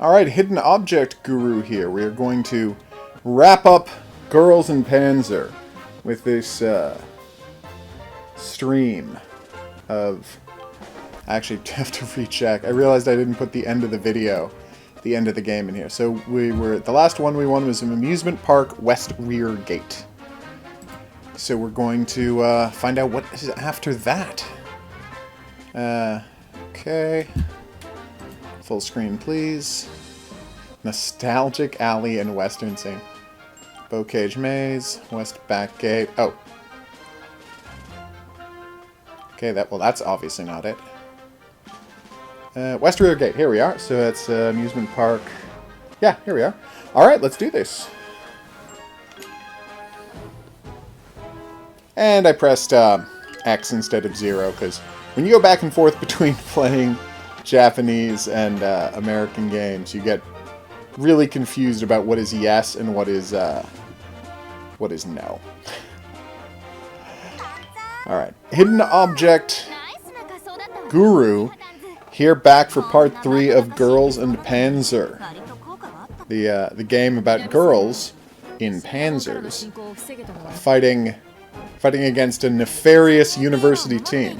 Alright, Hidden Object Guru here. We are going to wrap up Girls and Panzer with this stream of... I actually have to recheck. I realized I didn't put the end of the video, the end of the game in here. So the last one we won was an amusement park west rear gate. So we're going to find out what is after that. Okay. Full screen, please. Nostalgic Alley and Western Scene. Bocage Maze, West Back Gate. Oh. Okay, that's obviously not it. West Rear Gate, here we are. So that's amusement park. Yeah, here we are. Alright, let's do this. And I pressed X instead of 0, because when you go back and forth between playing Japanese and American games, you get really confused about what is yes and what is no. Alright, Hidden Object Guru, here back for part 3 of Girls and Panzer. The game about girls in panzers fighting against a nefarious university team.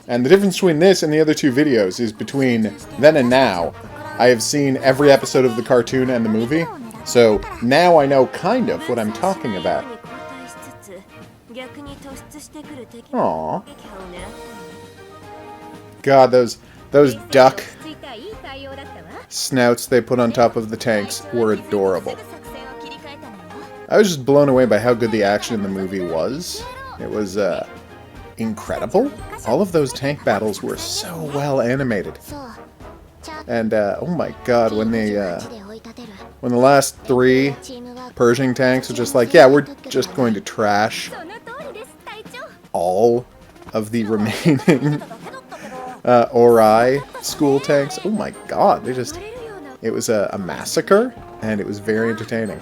And the difference between this and the other two videos is between then and now, I have seen every episode of the cartoon and the movie, so now I know kind of what I'm talking about. Aww. God, those duck snouts they put on top of the tanks were adorable. I was just blown away by how good the action in the movie was. It was incredible. All of those tank battles were so well animated. And oh my god, when the last 3 Pershing tanks were just like, yeah, we're just going to trash all of the remaining Oarai school tanks. Oh my god, it was a massacre, and it was very entertaining.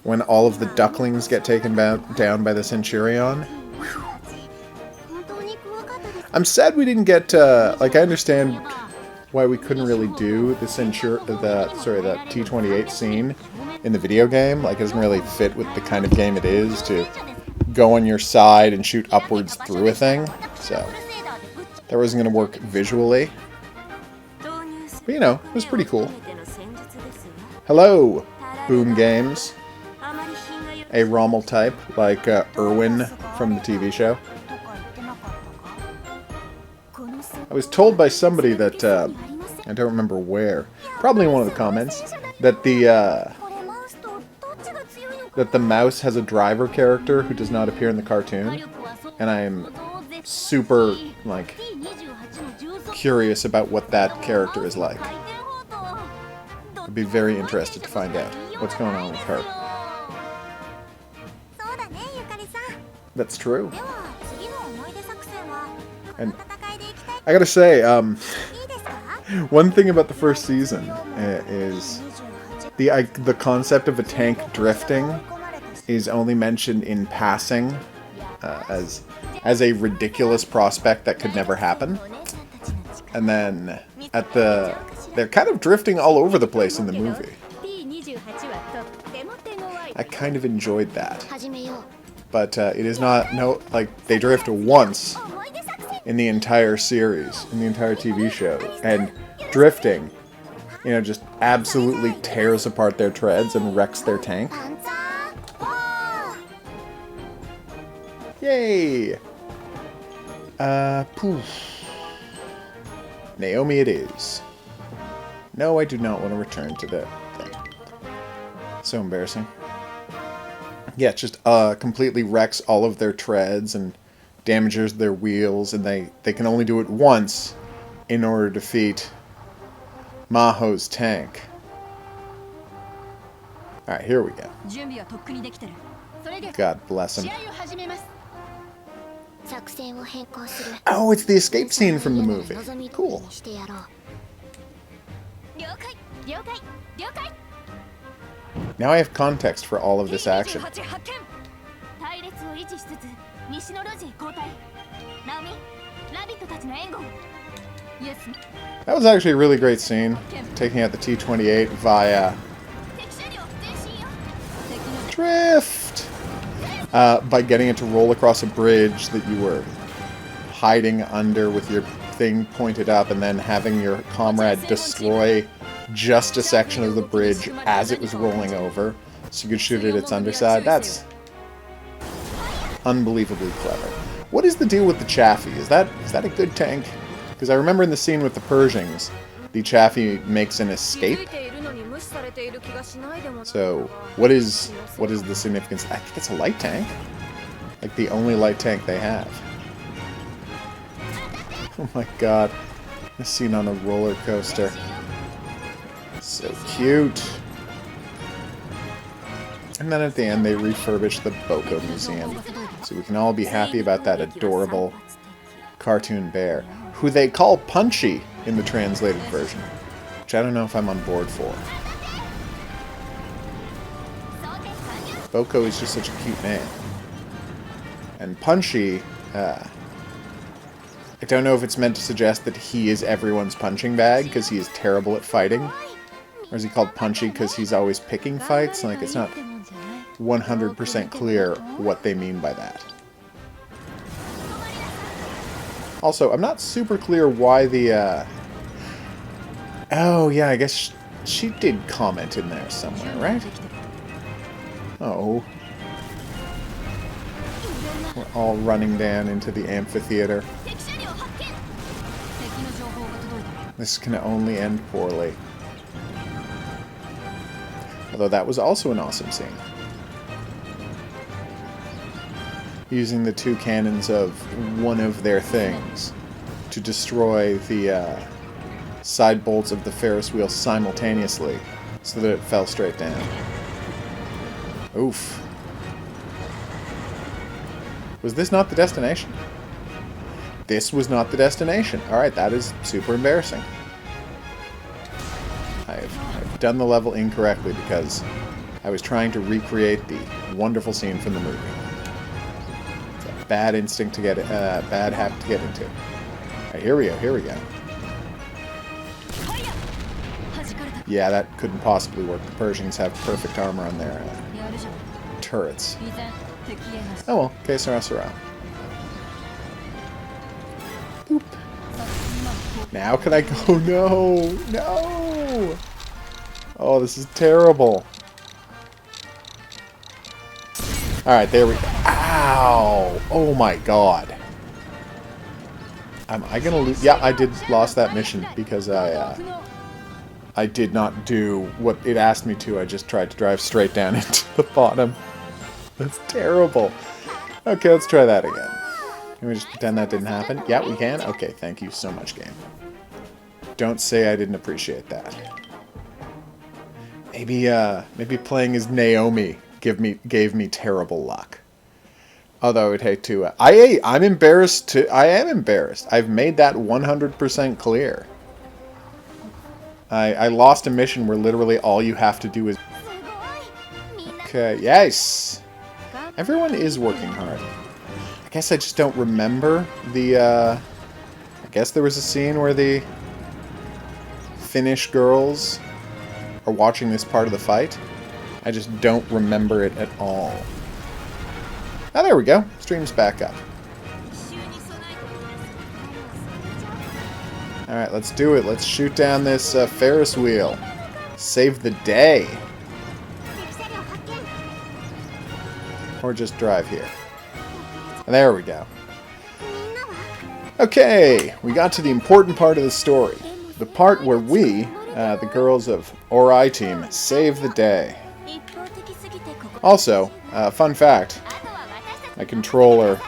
When all of the ducklings get taken down by the Centurion. Whew. I'm sad we didn't get, like, I understand why we couldn't really do the T-28 scene in the video game. Like, it doesn't really fit with the kind of game it is to go on your side and shoot upwards through a thing. So, that wasn't going to work visually. But, you know, it was pretty cool. Hello, Boom Games. A Rommel type, like Irwin from the TV show. I was told by somebody that, I don't remember where, probably in one of the comments, that the mouse has a driver character who does not appear in the cartoon, and I am super, like, curious about what that character is like. I'd be very interested to find out what's going on with her. That's true. And I gotta say, one thing about the first season is the concept of a tank drifting is only mentioned in passing as a ridiculous prospect that could never happen. And then they're kind of drifting all over the place in the movie. I kind of enjoyed that. But it is not, they drift once in the entire series, in the entire TV show, and drifting, you know, just absolutely tears apart their treads and wrecks their tank. Yay! Poof. Naomi it is. No, I do not want to return to the thing. So embarrassing. Yeah, it just completely wrecks all of their treads and damages their wheels, and they can only do it once in order to defeat Maho's tank. Alright, here we go. God bless him. Oh, it's the escape scene from the movie. Cool. Now I have context for all of this action. That was actually a really great scene, taking out the T-28 via drift, by getting it to roll across a bridge that you were hiding under with your thing pointed up, and then having your comrade destroy just a section of the bridge as it was rolling over, so you could shoot at its underside. That's unbelievably clever. What is the deal with the Chaffee? Is that a good tank? Because I remember in the scene with the Pershings, the Chaffee makes an escape. So, what is the significance? I think it's a light tank. Like the only light tank they have. Oh my god. This scene on a roller coaster. So cute. And then at the end they refurbish the Boko Museum. So we can all be happy about that adorable cartoon bear, who they call Punchy in the translated version, which I don't know if I'm on board for. Boko is just such a cute name. And Punchy, I don't know if it's meant to suggest that he is everyone's punching bag because he is terrible at fighting. Or is he called Punchy because he's always picking fights? Like, it's not 100% clear what they mean by that. Also, I'm not super clear why the, oh, yeah, I guess she did comment in there somewhere, right? Oh. We're all running down into the amphitheater. This can only end poorly. Although that was also an awesome scene. Using the two cannons of one of their things to destroy the side bolts of the Ferris wheel simultaneously so that it fell straight down. Oof. Was this not the destination? This was not the destination. Alright, that is super embarrassing. I've done the level incorrectly because I was trying to recreate the wonderful scene from the movie. It's a bad instinct to get, bad habit to get into. Alright, here we go. Yeah, that couldn't possibly work. The Persians have perfect armor on their turrets. Oh well, que sera sera. Boop. Now can I go? No! No! Oh, this is terrible. Alright, there we go. Ow! Oh my god. Am I gonna lose? Yeah, I did lost that mission because I did not do what it asked me to. I just tried to drive straight down into the bottom. That's terrible. Okay, let's try that again. Can we just pretend that didn't happen? Yeah, we can? Okay, thank you so much, game. Don't say I didn't appreciate that. Maybe playing as Naomi gave me terrible luck. Although I would hate to... I'm embarrassed too. I am embarrassed. I've made that 100% clear. I lost a mission where literally all you have to do is... Okay, yes! Everyone is working hard. I guess I just don't remember the, I guess there was a scene where the Finnish girls are watching this part of the fight. I just don't remember it at all. Oh, there we go. Stream's back up. Alright, let's do it. Let's shoot down this Ferris wheel. Save the day. Or just drive here. And there we go. Okay, we got to the important part of the story. The part where we, the girls of Oarai team, save the day. Also, fun fact, my controller,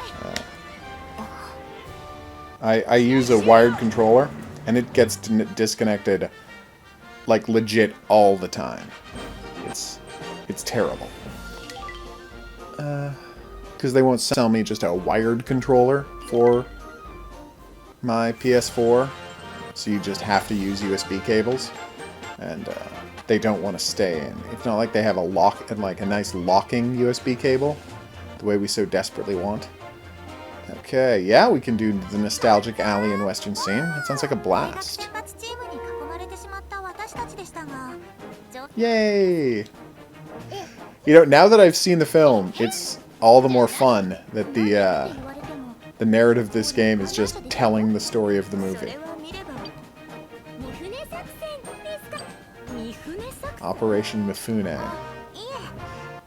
I use a wired controller, and it gets disconnected, like, legit all the time. It's terrible. Because they won't sell me just a wired controller for my PS4, so you just have to use USB cables, and they don't want to stay in. It's not like they have a lock and like a nice locking USB cable, the way we so desperately want. Okay, yeah, we can do the nostalgic alley and western scene. That sounds like a blast. Yay! You know, now that I've seen the film, it's all the more fun that the narrative of this game is just telling the story of the movie. Operation Mifune.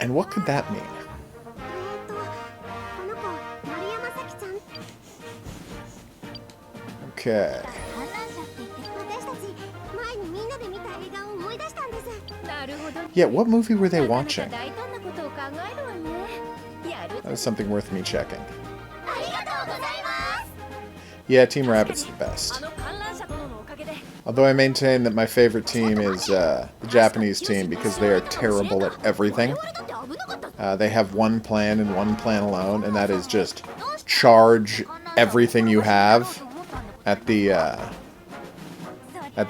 And what could that mean? Okay. Yeah, what movie were they watching? That was something worth me checking. Yeah, Team Rabbit's the best. Although I maintain that my favorite team is the Japanese team because they are terrible at everything. They have one plan and one plan alone, and that is just charge everything you have at the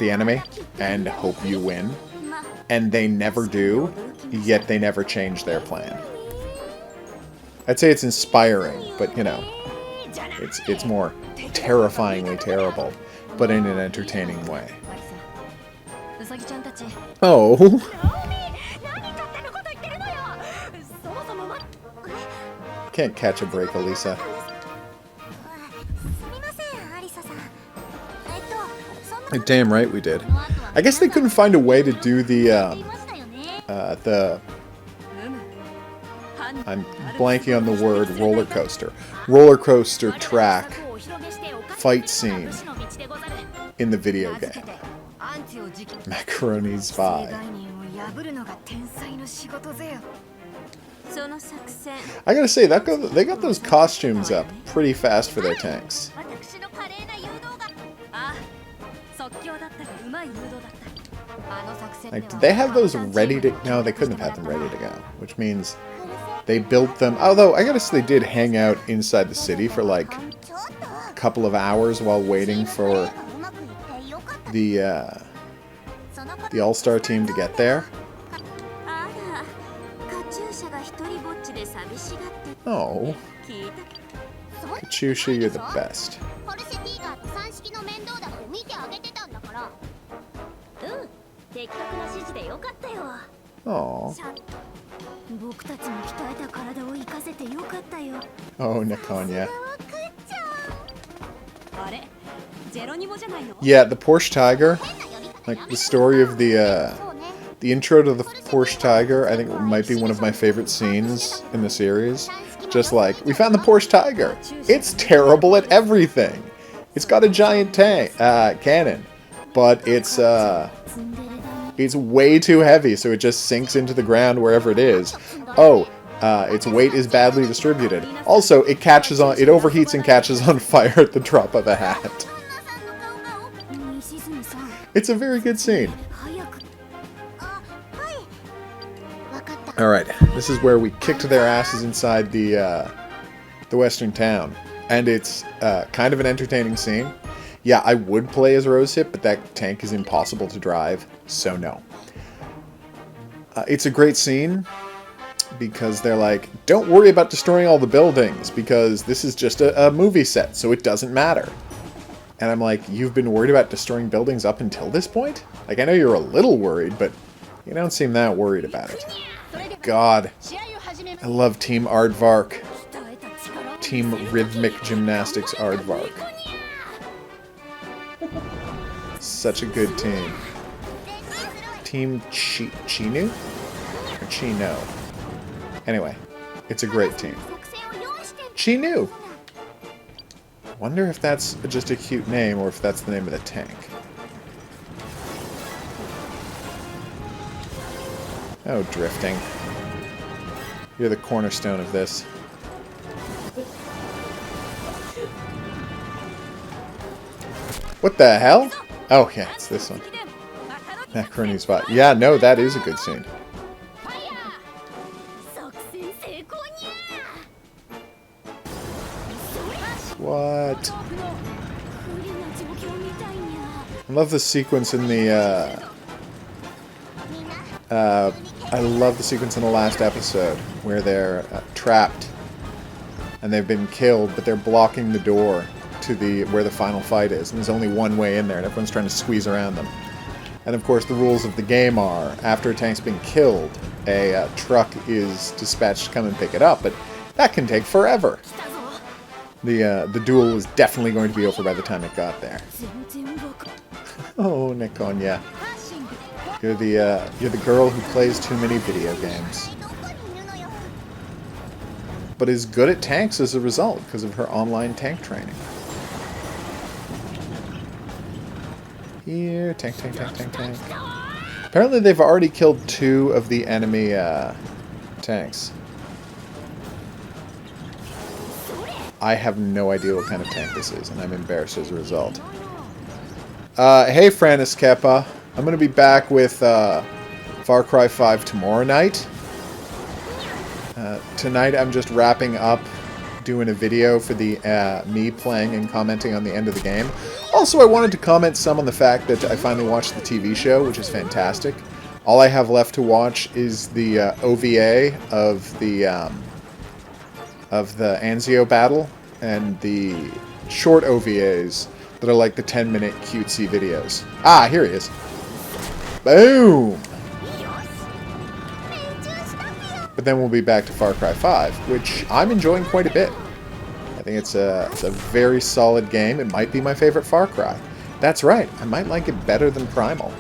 enemy and hope you win. And they never do, yet they never change their plan. I'd say it's inspiring, but you know, it's more terrifyingly terrible, but in an entertaining way. Oh. Can't catch a break, Elisa. Damn right we did. I guess they couldn't find a way to do the I'm blanking on the word roller coaster track fight scene in the video game. Macaroni Spy. I gotta say, they got those costumes up pretty fast for their tanks. Like, did they have those ready to... No, they couldn't have had them ready to go. Which means they built them... Although, I gotta say, they did hang out inside the city for, like, a couple of hours while waiting for the All-Star team to get there. Oh. Katyusha, you're the best. Oh. Oh, Nakonya. Yeah, the Porsche Tiger. Like, the story of the intro to the Porsche Tiger, I think it might be one of my favorite scenes in the series. Just like, we found the Porsche Tiger. It's terrible at everything. It's got a giant tank, cannon, but it's way too heavy, so it just sinks into the ground wherever it is. Oh, its weight is badly distributed. Also, it overheats and catches on fire at the drop of a hat. It's a very good scene. Alright, this is where we kicked their asses inside the western town. And it's kind of an entertaining scene. Yeah, I would play as Rosehip, but that tank is impossible to drive, so no. It's a great scene, because they're like, don't worry about destroying all the buildings, because this is just a movie set, so it doesn't matter. And I'm like, you've been worried about destroying buildings up until this point? Like, I know you're a little worried, but you don't seem that worried about it. God, I love Team Aardvark. Team Rhythmic Gymnastics Aardvark. Such a good team. Team Chinu? Or Chino? Anyway, it's a great team. Chinu! Wonder if that's just a cute name or if that's the name of the tank. Oh, drifting. You're the cornerstone of this. What the hell? Oh, yeah, it's this one. Macaroni Spot. Yeah, no, that is a good scene. What? I love the sequence in the, I love the sequence in the last episode where they're trapped and they've been killed, but they're blocking the door to where the final fight is, and there's only one way in there, and everyone's trying to squeeze around them. And of course, the rules of the game are, after a tank's been killed, a truck is dispatched to come and pick it up, but that can take forever. The duel was definitely going to be over by the time it got there. Oh, Nikonya. You're the girl who plays too many video games. But is good at tanks as a result, because of her online tank training. Here, tank. Apparently they've already killed 2 of the enemy tanks. I have no idea what kind of tank this is, and I'm embarrassed as a result. Hey, Francis Keppa. I'm going to be back with Far Cry 5 tomorrow night. Tonight I'm just wrapping up doing a video for the me playing and commenting on the end of the game. Also, I wanted to comment some on the fact that I finally watched the TV show, which is fantastic. All I have left to watch is the OVA of the Anzio battle and the short OVAs that are like the 10-minute cutesy videos. Ah, here he is. Boom! But then we'll be back to Far Cry 5, which I'm enjoying quite a bit. I think it's a very solid game. It might be my favorite Far Cry. That's right, I might like it better than Primal.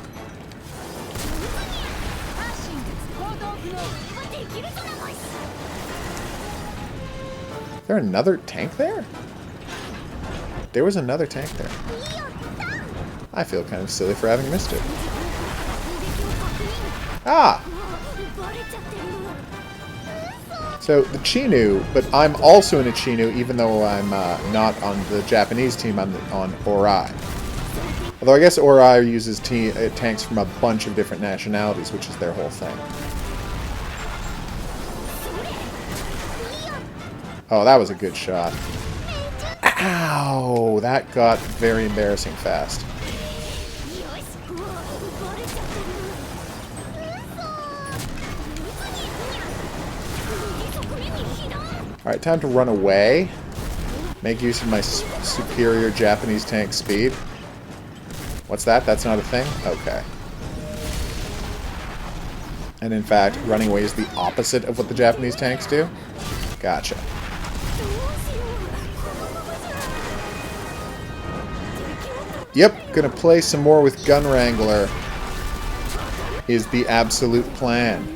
Is there another tank there? There was another tank there. I feel kind of silly for having missed it. Ah! So, the Chinu, but I'm also in a Chinu, even though I'm not on the Japanese team, I'm on Oarai. Although I guess Oarai uses tanks from a bunch of different nationalities, which is their whole thing. Oh, that was a good shot. Ow! That got very embarrassing fast. Alright, time to run away. Make use of my superior Japanese tank speed. What's that? That's not a thing? Okay. And in fact, running away is the opposite of what the Japanese tanks do? Gotcha. Yep, gonna play some more with Gun Wrangler is the absolute plan.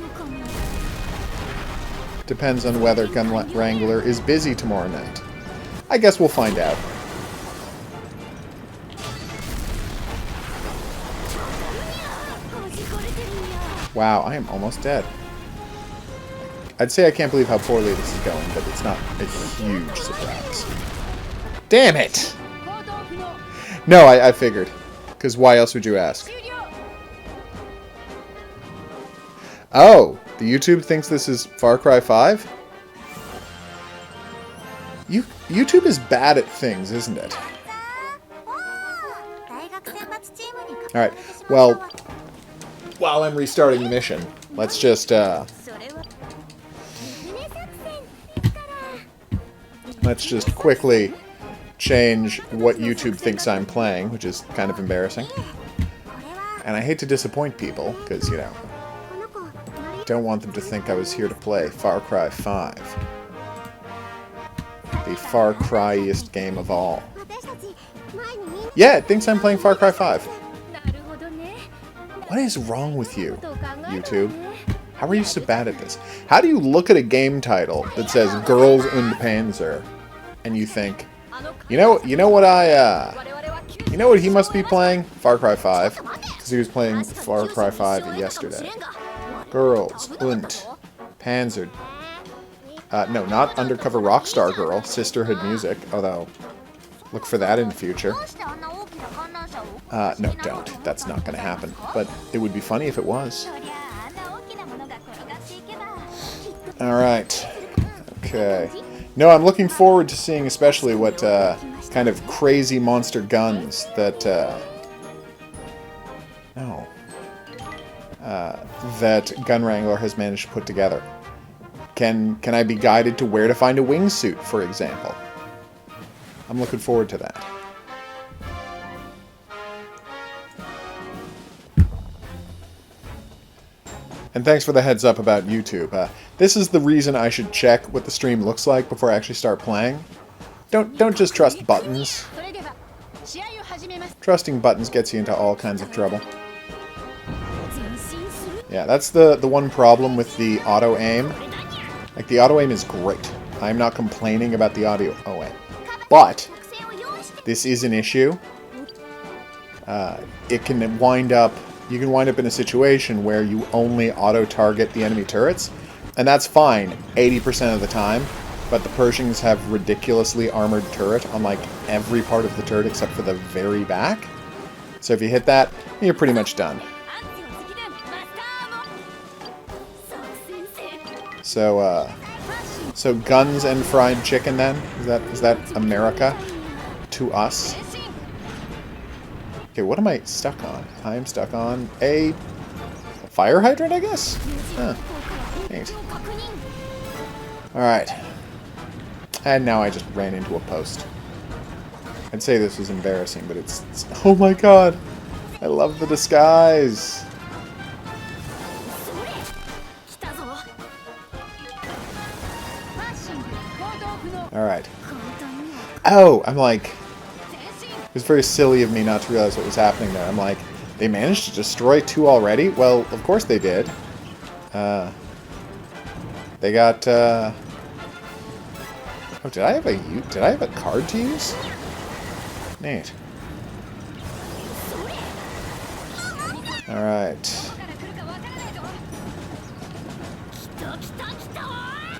Depends on whether Gun Wrangler is busy tomorrow night. I guess we'll find out. Wow, I am almost dead. I'd say I can't believe how poorly this is going, but it's not a huge surprise. Damn it! No, I figured. Because why else would you ask? Oh, the YouTube thinks this is Far Cry 5? YouTube is bad at things, isn't it? Alright, well, while I'm restarting the mission, let's just, quickly change what YouTube thinks I'm playing, which is kind of embarrassing. And I hate to disappoint people, because, you know, don't want them to think I was here to play Far Cry 5. The Far Cry-iest game of all. Yeah, it thinks I'm playing Far Cry 5. What is wrong with you, YouTube? How are you so bad at this? How do you look at a game title that says Girls Und Panzer, and you think, you know what he must be playing? Far Cry 5. Because he was playing Far Cry 5 yesterday. Girls Und Panzer. No, not Undercover Rockstar Girl. Sisterhood Music. Although, look for that in the future. No, don't. That's not going to happen. But it would be funny if it was. Alright. Okay. No, I'm looking forward to seeing especially what kind of crazy monster guns that... that Gun Wrangler has managed to put together. Can I be guided to where to find a wingsuit, for example? I'm looking forward to that. And thanks for the heads up about YouTube. This is the reason I should check what the stream looks like before I actually start playing. Don't just trust buttons. Trusting buttons gets you into all kinds of trouble. Yeah, that's the one problem with the auto-aim. Like, the auto-aim is great. I'm not complaining about the auto-aim. But, this is an issue. It can wind up... You can wind up in a situation where you only auto-target the enemy turrets. And that's fine 80% of the time. But the Pershings have ridiculously armored turret on, like, every part of the turret except for the very back. So if you hit that, you're pretty much done. So guns and fried chicken then? Is that America to us? Okay, what am I stuck on? I am stuck on a fire hydrant, I guess? Huh. Neat. Alright. And now I just ran into a post. I'd say this was embarrassing, but it's... Oh my god! I love the disguise! Alright. Oh! I'm like... It was very silly of me not to realize what was happening there. I'm like, they managed to destroy 2 already? Well, of course they did. They got... Oh, did I have a card to use? Neat. Alright.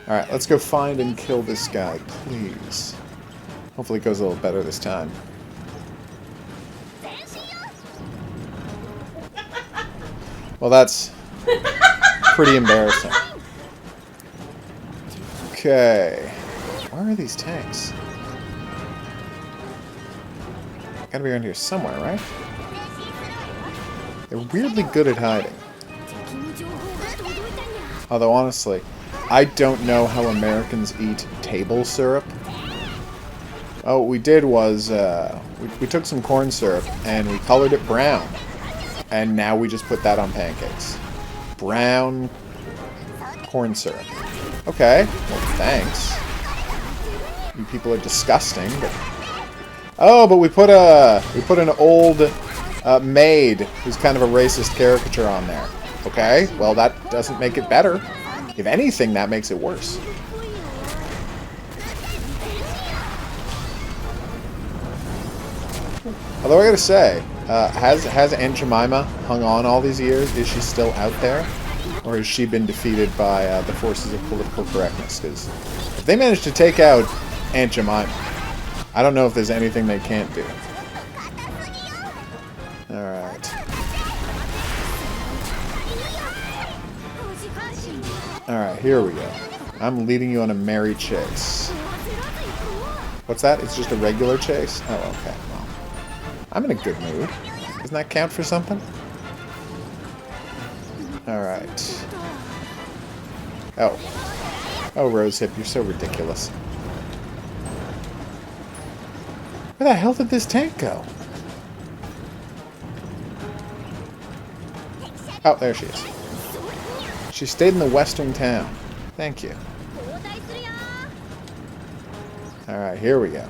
Alright, let's go find and kill this guy, please. Hopefully it goes a little better this time. Well, that's pretty embarrassing. Okay. Where are these tanks? Gotta be around here somewhere, right? They're weirdly good at hiding. Although, honestly, I don't know how Americans eat table syrup. Oh, what we did was, we took some corn syrup and we colored it brown. And now we just put that on pancakes. Brown corn syrup. Okay, well, thanks. You people are disgusting, but... Oh, but we put an old maid who's kind of a racist caricature on there. Okay, well, that doesn't make it better. If anything, that makes it worse. Although I gotta say, has Aunt Jemima hung on all these years? Is she still out there? Or has she been defeated by the forces of political correctness? Because if they manage to take out Aunt Jemima, I don't know if there's anything they can't do. Alright. Alright, here we go. I'm leading you on a merry chase. What's that? It's just a regular chase? Oh, okay. Well, I'm in a good mood. Doesn't that count for something? Alright. Oh. Oh, Rosehip, you're so ridiculous. Where the hell did this tank go? Oh, there she is. She stayed in the western town. Thank you. Alright, here we go.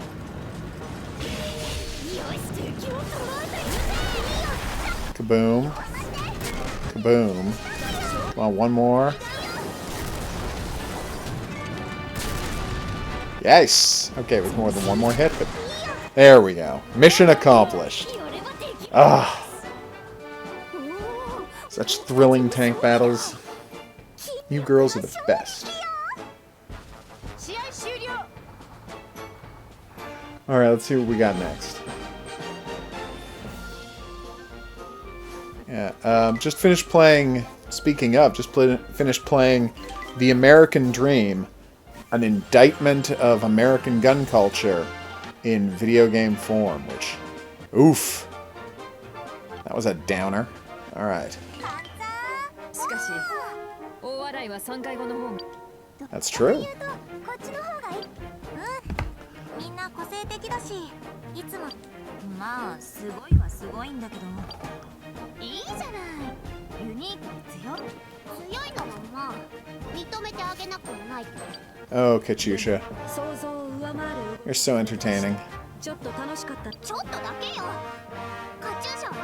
Kaboom. Kaboom. Come on, one more. Yes! Okay, it was more than one more hit, but... There we go. Mission accomplished. Ah. Such thrilling tank battles. You girls are the best. Alright, let's see what we got next. Yeah, just finished playing... Speaking of, just finished playing The American Dream, an indictment of American gun culture in video game form, which... Oof. That was a downer. Alright. That's true. Oh, Katyusha. You're so entertaining.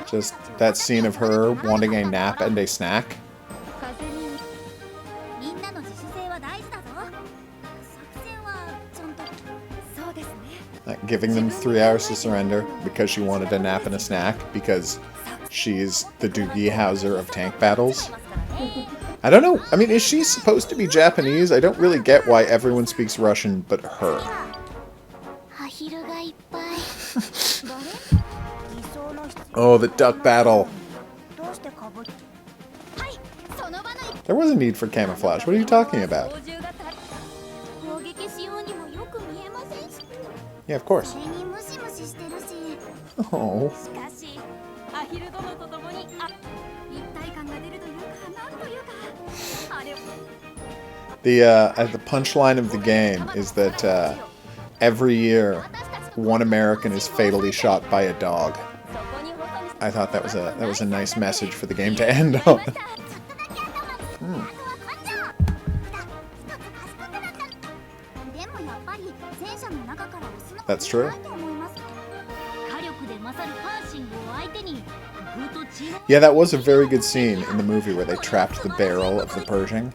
Just that scene of her wanting a nap and a snack. Giving them 3 hours to surrender because she wanted a nap and a snack because she's the Doogie Howser of tank battles. I don't know. I mean, is she supposed to be Japanese? I don't really get why everyone speaks Russian but her. Oh, the duck battle. There was a need for camouflage. What are you talking about? Yeah, of course. Oh. The punchline of the game is that every year one American is fatally shot by a dog. I thought that was a nice message for the game to end on. That's true. Yeah, that was a very good scene in the movie where they trapped the barrel of the Pershing.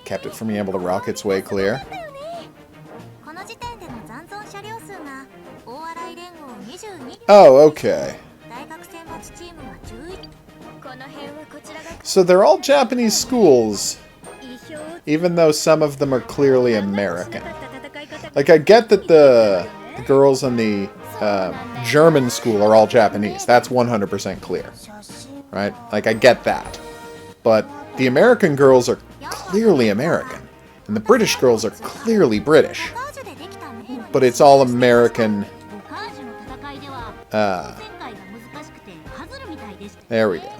Kept it from being able to rock its way clear. Oh, okay. So they're all Japanese schools, even though some of them are clearly American. Like, I get that the girls in the German school are all Japanese. That's 100% clear. Right? Like, I get that. But the American girls are clearly American. And the British girls are clearly British. But it's all American. There we go.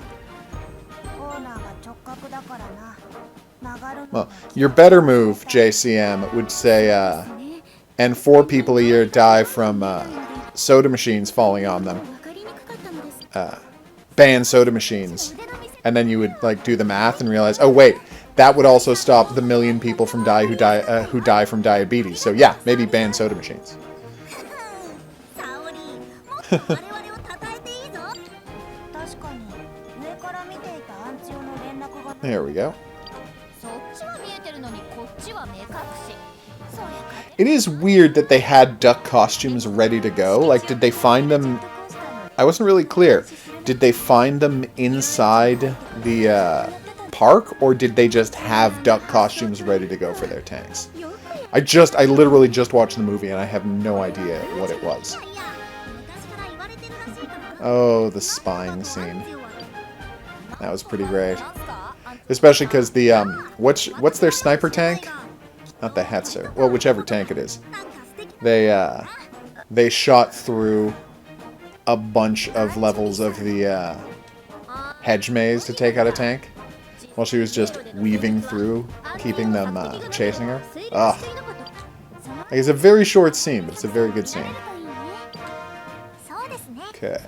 Well, your better move, JCM, would say, and 4 people a year die from soda machines falling on them. Ban soda machines. And then you would, like, do the math and realize, oh wait, that would also stop the 1 million people from who die from diabetes. So yeah, maybe ban soda machines. There we go. It is weird that they had duck costumes ready to go. Like, did they find them... I wasn't really clear. Did they find them inside the park, or did they just have duck costumes ready to go for their tanks? I literally just watched the movie and I have no idea what it was. Oh, the spying scene. That was pretty great. Especially because the, what's their sniper tank? Not the Hetzer. Well, whichever tank it is. They shot through a bunch of levels of the, hedge maze to take out a tank. While she was just weaving through, keeping them, chasing her. Ugh. Like, it's a very short scene, but it's a very good scene. Okay.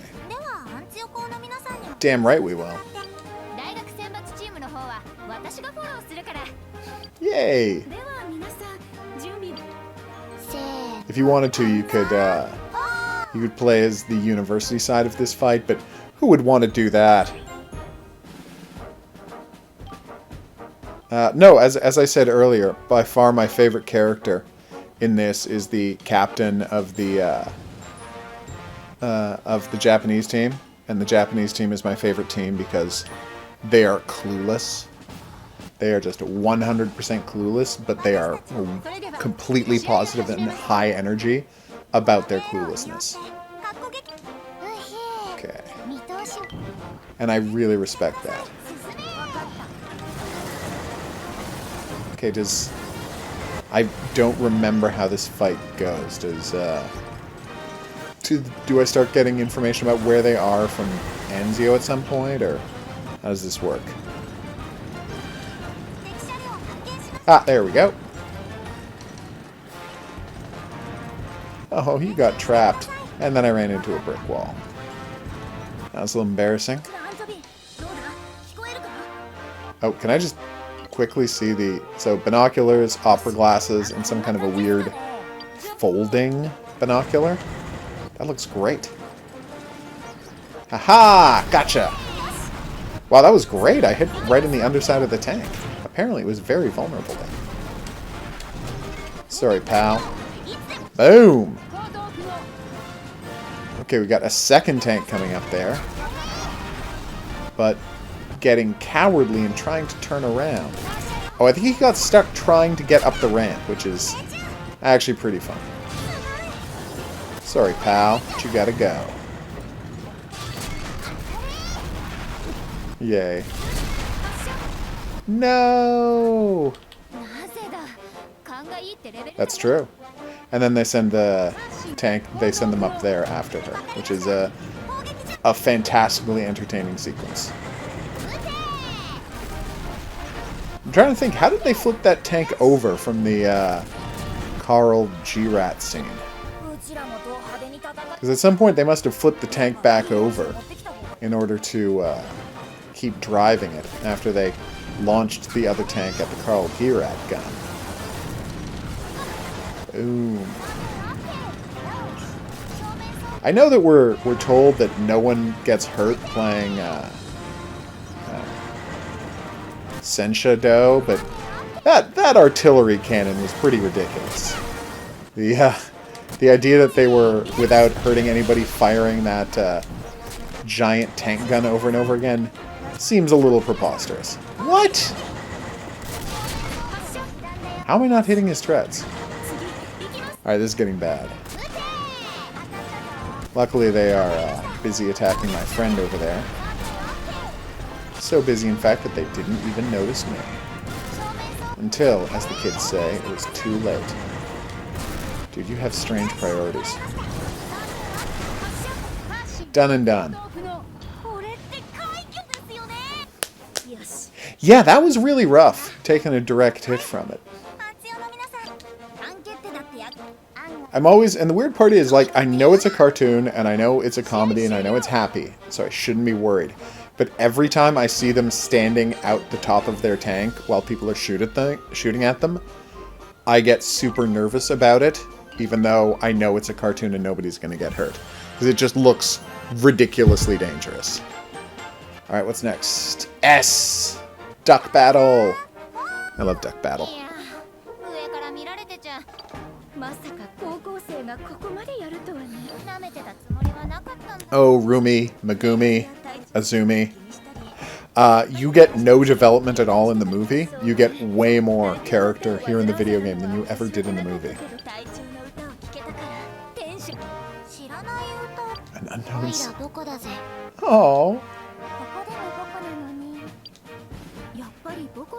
Damn right we will. Yay! If you wanted to, you could play as the university side of this fight, but who would want to do that? No, as I said earlier, by far my favorite character in this is the captain of the Japanese team, and the Japanese team is my favorite team because they are clueless. They are just 100% clueless, but they are completely positive and high energy about their cluelessness. Okay. And I really respect that. Okay, I don't remember how this fight goes. Do I start getting information about where they are from Anzio at some point, or how does this work? Ah, there we go. Oh, you got trapped. And then I ran into a brick wall. That was a little embarrassing. Oh, can I just quickly see the... So, binoculars, opera glasses, and some kind of a weird folding binocular. That looks great. Haha! Gotcha! Wow, that was great. I hit right in the underside of the tank. Apparently, it was very vulnerable then. Sorry, pal. Boom! Okay, we got a second tank coming up there. But getting cowardly and trying to turn around. Oh, I think he got stuck trying to get up the ramp, which is actually pretty fun. Sorry, pal, but you gotta go. Yay. No! That's true. And then they send the tank, they send them up there after her, which is a fantastically entertaining sequence. I'm trying to think, how did they flip that tank over from the Carl G-Rat scene? Because at some point they must have flipped the tank back over in order to keep driving it after they launched the other tank at the Carl G-Rat gun. Boom. I know that we're told that no one gets hurt playing Sencha Do, but that artillery cannon was pretty ridiculous. The idea that they were, without hurting anybody, firing that giant tank gun over and over again seems a little preposterous. What? How am I not hitting his treads? Alright, this is getting bad. Luckily they are busy attacking my friend over there. So busy, in fact, that they didn't even notice me. Until, as the kids say, it was too late. Dude, you have strange priorities. Done and done. Yeah, that was really rough, taking a direct hit from it. I'm always, and the weird part is, like, I know it's a cartoon, and I know it's a comedy, and I know it's happy, so I shouldn't be worried. But every time I see them standing out the top of their tank while people are shooting at them, I get super nervous about it, even though I know it's a cartoon and nobody's going to get hurt. Because it just looks ridiculously dangerous. Alright, what's next? S! Duck Battle! I love Duck Battle. Oh, Rumi, Megumi, Azumi. You get no development at all in the movie. You get way more character here in the video game than you ever did in the movie. An unknown... Oh.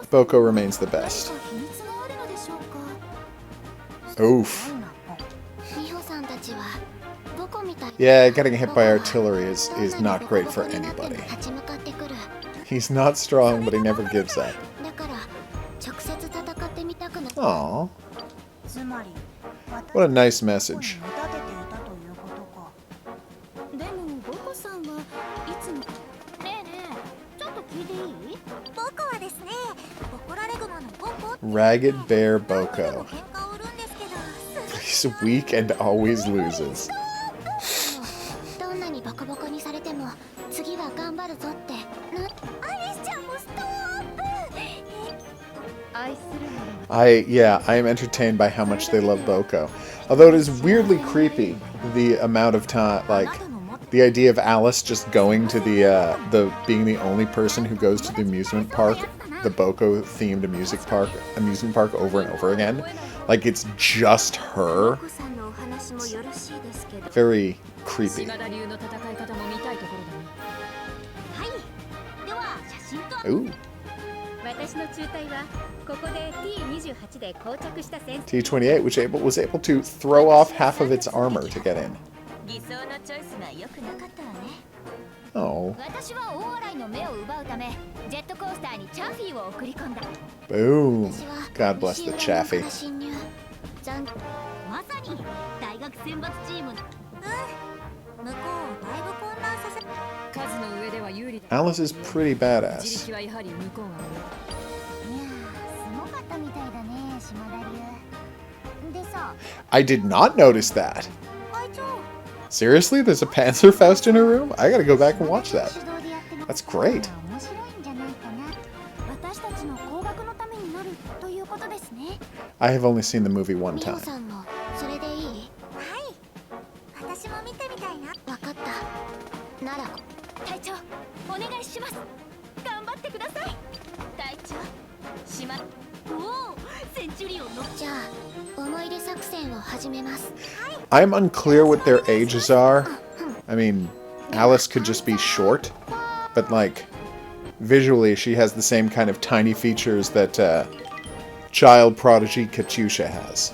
Boko remains the best. Oof. Yeah, getting hit by artillery is not great for anybody. He's not strong, but he never gives up. Aww. What a nice message. Ragged Bear Boko. He's weak and always loses. I am entertained by how much they love Boko. Although it is weirdly creepy, the amount of time, like, the idea of Alice just going to being the only person who goes to the amusement park, the Boko-themed amusement park over and over again. Like, it's just her. It's very creepy. Ooh. T-28, which was able to throw off half of its armor to get in. Oh. Boom. God bless the Chaffee. Alice is pretty badass. I did not notice that. Seriously? There's a Panzerfaust in her room? I gotta go back and watch that. That's great. I have only seen the movie one time. I'm unclear what their ages are. I mean, Alice could just be short, but like, visually she has the same kind of tiny features that child prodigy Katyusha has.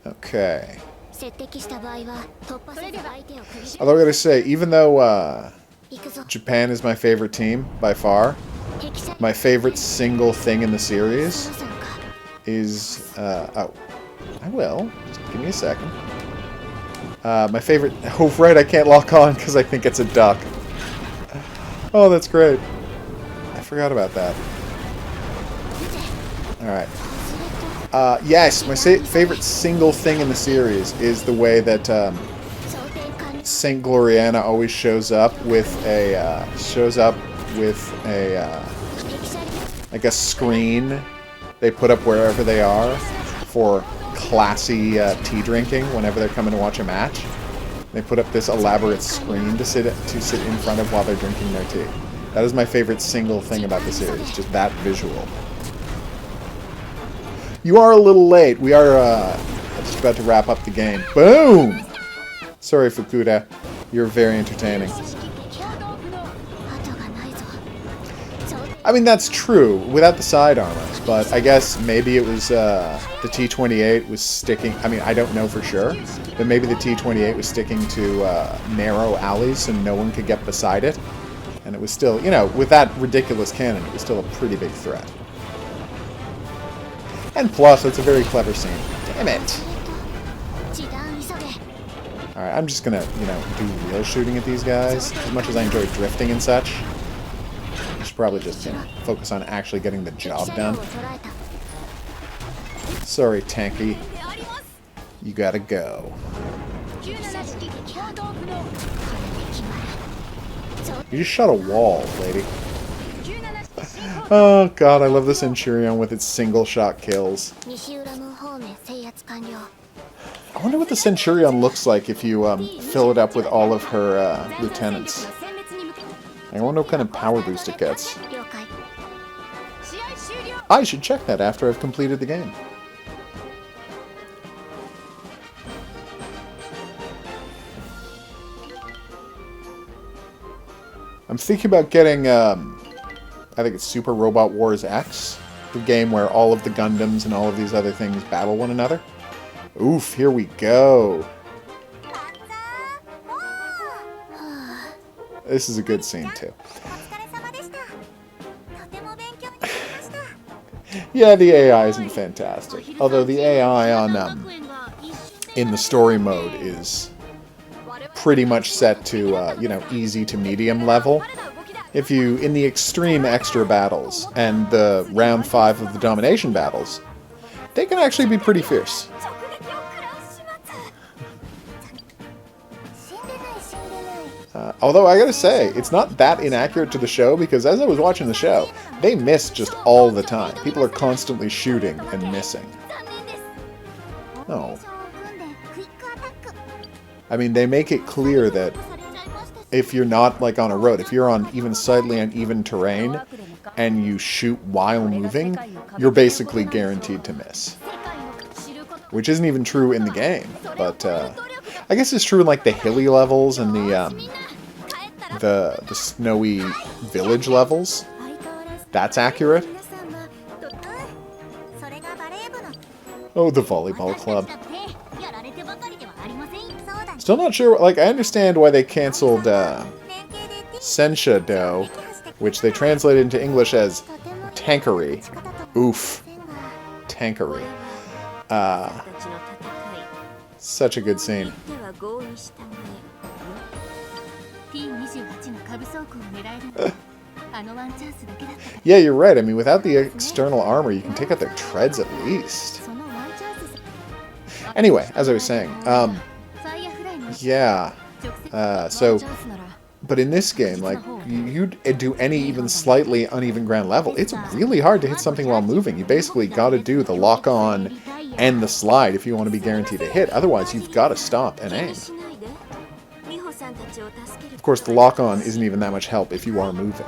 Okay. Although I gotta say, even though Japan is my favorite team by far, my favorite single thing in the series is oh, I will. Just give me a second. My favorite. Oh right, I can't lock on because I think it's a duck. Oh, that's great. I forgot about that. All right. Yes, my favorite single thing in the series is the way that Saint Gloriana always shows up with a like a screen they put up wherever they are for classy tea drinking whenever they're coming to watch a match. They put up this elaborate screen to sit in front of while they're drinking their tea. That is my favorite single thing about the series, just that visual. You are a little late. We are just about to wrap up the game. Boom! Sorry, Fukuda. You're very entertaining. I mean, that's true, without the side armor. But I guess maybe it was the T-28 was sticking... I mean, I don't know for sure. But maybe the T-28 was sticking to narrow alleys and no one could get beside it. And it was still, you know, with that ridiculous cannon, it was still a pretty big threat. And plus, it's a very clever scene. Damn it! Alright, I'm just gonna, you know, do real shooting at these guys. As much as I enjoy drifting and such, I should probably just, you know, focus on actually getting the job done. Sorry, Tanky. You gotta go. You just shot a wall, lady. Oh god, I love the Centurion with its single-shot kills. I wonder what the Centurion looks like if you fill it up with all of her lieutenants. I wonder what kind of power boost it gets. I should check that after I've completed the game. I'm thinking about getting, I think it's Super Robot Wars X, the game where all of the Gundams and all of these other things battle one another. Oof, here we go. This is a good scene, too. Yeah, the AI isn't fantastic. Although the AI on in the story mode is pretty much set to, you know, easy to medium level. If you, in the extreme extra battles and the round 5 of the domination battles, they can actually be pretty fierce. Although I gotta say, it's not that inaccurate to the show, because as I was watching the show, they miss just all the time. People are constantly shooting and missing. Oh. I mean, they make it clear that if you're not, like, on a road, if you're on even slightly uneven terrain, and you shoot while moving, you're basically guaranteed to miss. Which isn't even true in the game, but, I guess it's true in, like, the hilly levels and the snowy village levels. That's accurate. Oh, the volleyball club. Still not sure, like, I understand why they canceled Sensha Do, which they translated into English as tankery. Oof. Tankery. Such a good scene. Yeah, you're right. I mean, without the external armor, you can take out their treads at least. Anyway, as I was saying, yeah. But in this game, like, you do any even slightly uneven ground level, it's really hard to hit something while moving. You basically got to do the lock-on and the slide if you want to be guaranteed a hit. Otherwise, you've got to stop and aim. Of course, the lock-on isn't even that much help if you are moving.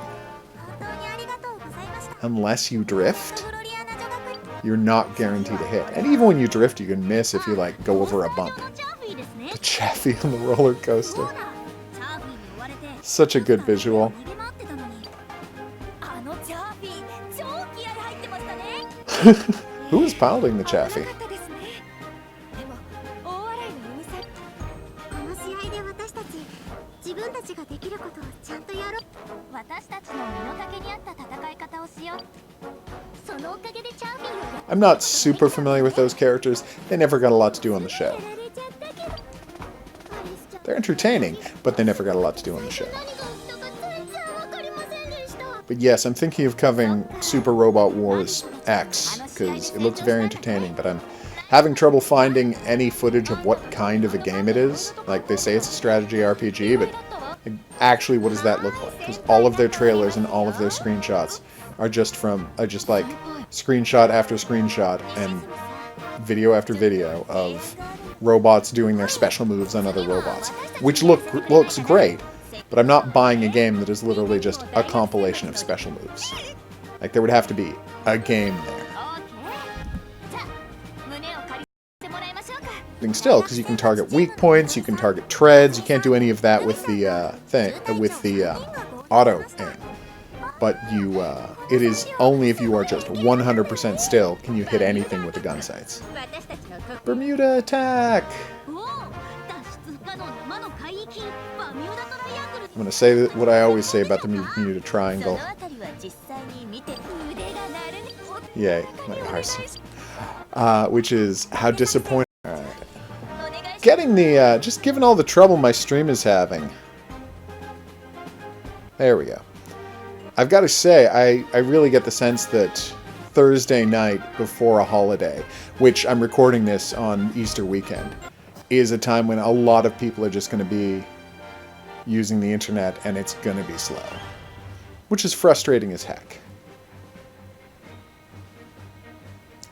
Unless you drift, you're not guaranteed a hit. And even when you drift, you can miss if you, like, go over a bump. The Chaffee on the roller coaster. Such a good visual. Who is piloting the Chaffee? I'm not super familiar with those characters. They never got a lot to do on the show. They're entertaining, but they never got a lot to do on the show. But yes, I'm thinking of covering Super Robot Wars X, because it looks very entertaining, but I'm having trouble finding any footage of what kind of a game it is. Like, they say it's a strategy RPG, but actually, what does that look like? Because all of their trailers and all of their screenshots are just like screenshot after screenshot and video after video of robots doing their special moves on other robots, which looks great, but I'm not buying a game that is literally just a compilation of special moves. Like, there would have to be a game there. Still, because you can target weak points, you can target treads, you can't do any of that with the auto aim. But it is only if you are just 100% still can you hit anything with the gun sights. Bermuda attack! I'm gonna say what I always say about the Bermuda Triangle. Yay, my arse. Which is how disappointing. Getting the, just given all the trouble my stream is having. There we go. I've got to say, I really get the sense that Thursday night before a holiday, which I'm recording this on Easter weekend, is a time when a lot of people are just going to be using the internet and it's going to be slow. Which is frustrating as heck.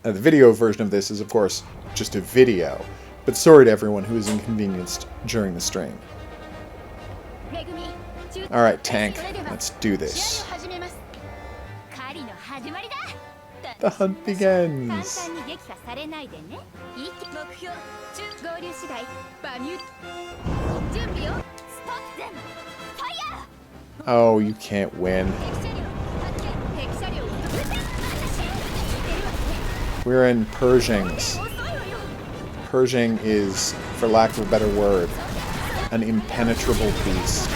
Now, the video version of this is, of course, just a video. But sorry to everyone who is inconvenienced during the stream. Alright, tank. Let's do this. The hunt begins! Oh, you can't win. We're in Pershings. Pershing is, for lack of a better word, an impenetrable beast.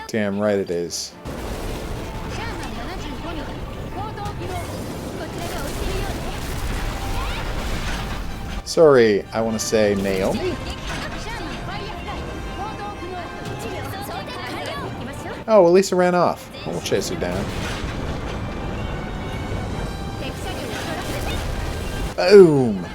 Damn right it is. Sorry, I want to say Naomi? Oh, Elisa ran off. We'll chase her down. Boom!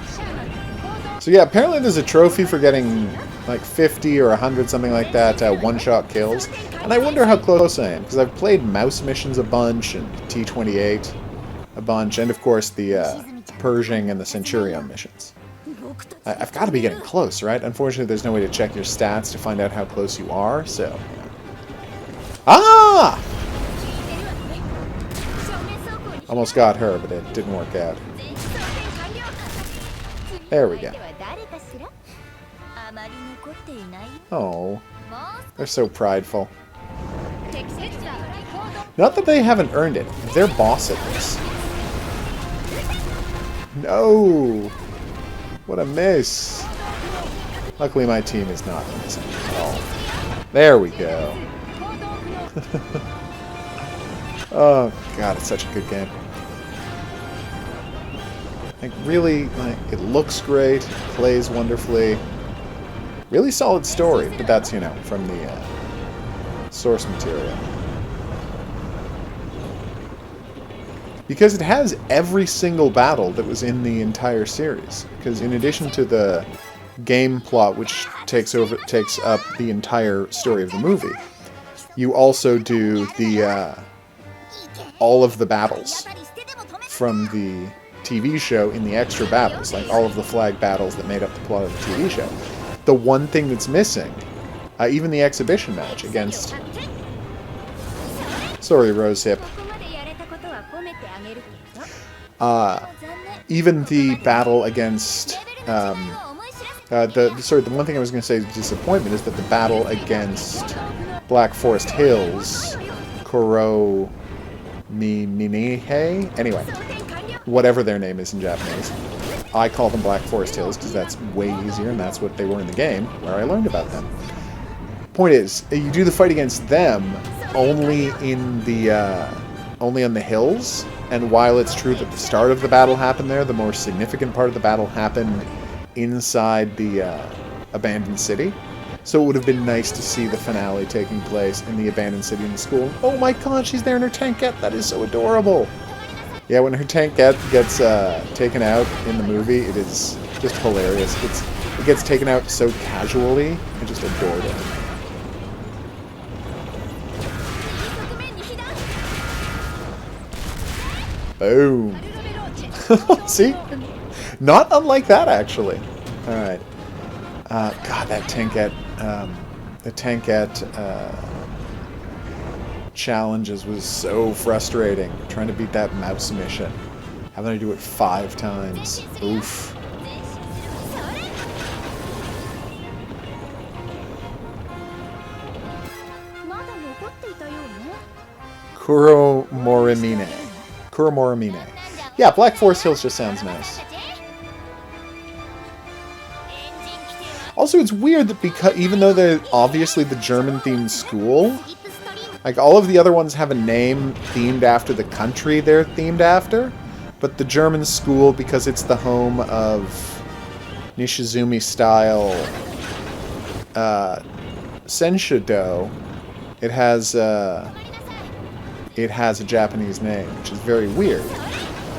So yeah, apparently there's a trophy for getting like 50 or 100, something like that, one-shot kills. And I wonder how close I am, because I've played mouse missions a bunch, and T-28 a bunch, and of course the Pershing and the Centurion missions. I've got to be getting close, right? Unfortunately, there's no way to check your stats to find out how close you are, so... Ah! Almost got her, but it didn't work out. There we go. Oh, they're so prideful. Not that they haven't earned it. They're boss at this. No! What a miss. Luckily my team is not missing at all. There we go. Oh god, it's such a good game. Like really, like it looks great, plays wonderfully. Really solid story, but that's, you know, from the source material. Because it has every single battle that was in the entire series. Because in addition to the game plot, which takes up the entire story of the movie, you also do the all of the battles from the TV show in the extra battles, like all of the flag battles that made up the plot of the TV show. The one thing that's missing, even the exhibition match against... Sorry, Rosehip. Even the battle against... the one thing I was going to say is disappointment is that the battle against Black Forest Hills, Koro Minihe? Anyway, whatever their name is in Japanese. I call them Black Forest Hills because that's way easier and that's what they were in the game, where I learned about them. Point is, you do the fight against them only in the only on the hills, and while it's true that the start of the battle happened there, the more significant part of the battle happened inside the abandoned city. So it would have been nice to see the finale taking place in the abandoned city in the school. Oh my god, she's there in her tankette. That is so adorable. Yeah, when her tankette gets taken out in the movie, it is just hilarious. It gets taken out so casually. I just adored it. Boom. See? Not unlike that, actually. Alright. God, that tankette... the tankette... challenges was so frustrating. Trying to beat that mouse mission. Having to do it 5 times. Oof. Kuromorimine. Kuromorimine. Yeah, Black Forest Hills just sounds nice. Also, it's weird that because even though they're obviously the German-themed school, like all of the other ones have a name themed after the country they're themed after, but the German school, because it's the home of Nishizumi-style Senshido, it has a Japanese name, which is very weird.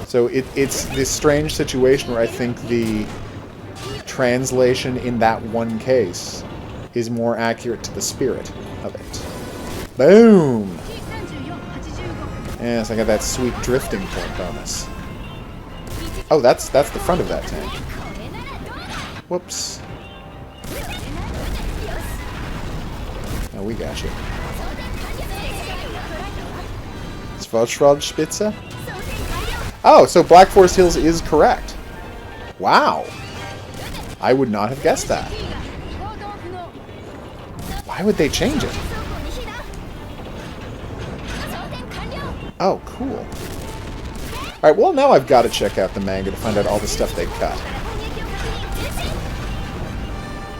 So it's this strange situation where I think the translation in that one case is more accurate to the spirit of it. Boom! Yes, I got that sweet drifting point bonus. Oh, that's the front of that tank. Whoops. Oh, we got you. Schwarzwaldspitze? Oh, so Black Forest Hills is correct. Wow. I would not have guessed that. Why would they change it? Oh, cool. Alright, well now I've got to check out the manga to find out all the stuff they cut.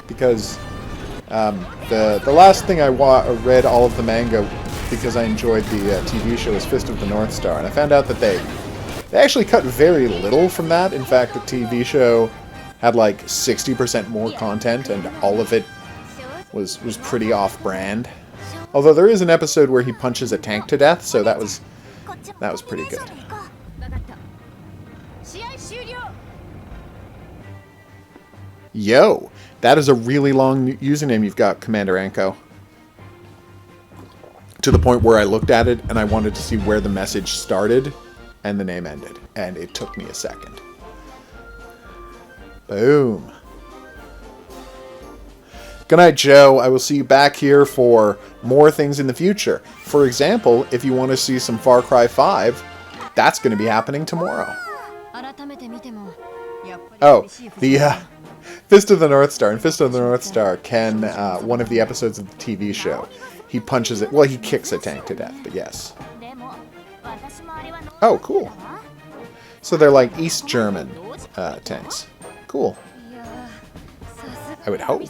Because the last thing I read all of the manga because I enjoyed the TV show was Fist of the North Star, and I found out that they actually cut very little from that. In fact, the TV show had like 60% more content, and all of it was pretty off-brand. Although there is an episode where he punches a tank to death, so that was pretty good. Yo, that is a really long username you've got, Commander Anko. To the point where I looked at it and I wanted to see where the message started and the name ended, and it took me a second. Boom. Good night, Joe. I will see you back here for more things in the future. For example, if you want to see some Far Cry 5, that's going to be happening tomorrow. Oh, Fist of the North Star. In Fist of the North Star, Ken, one of the episodes of the TV show, he punches it. Well, he kicks a tank to death, but yes. Oh, cool. So they're like East German tanks. Cool. I would hope.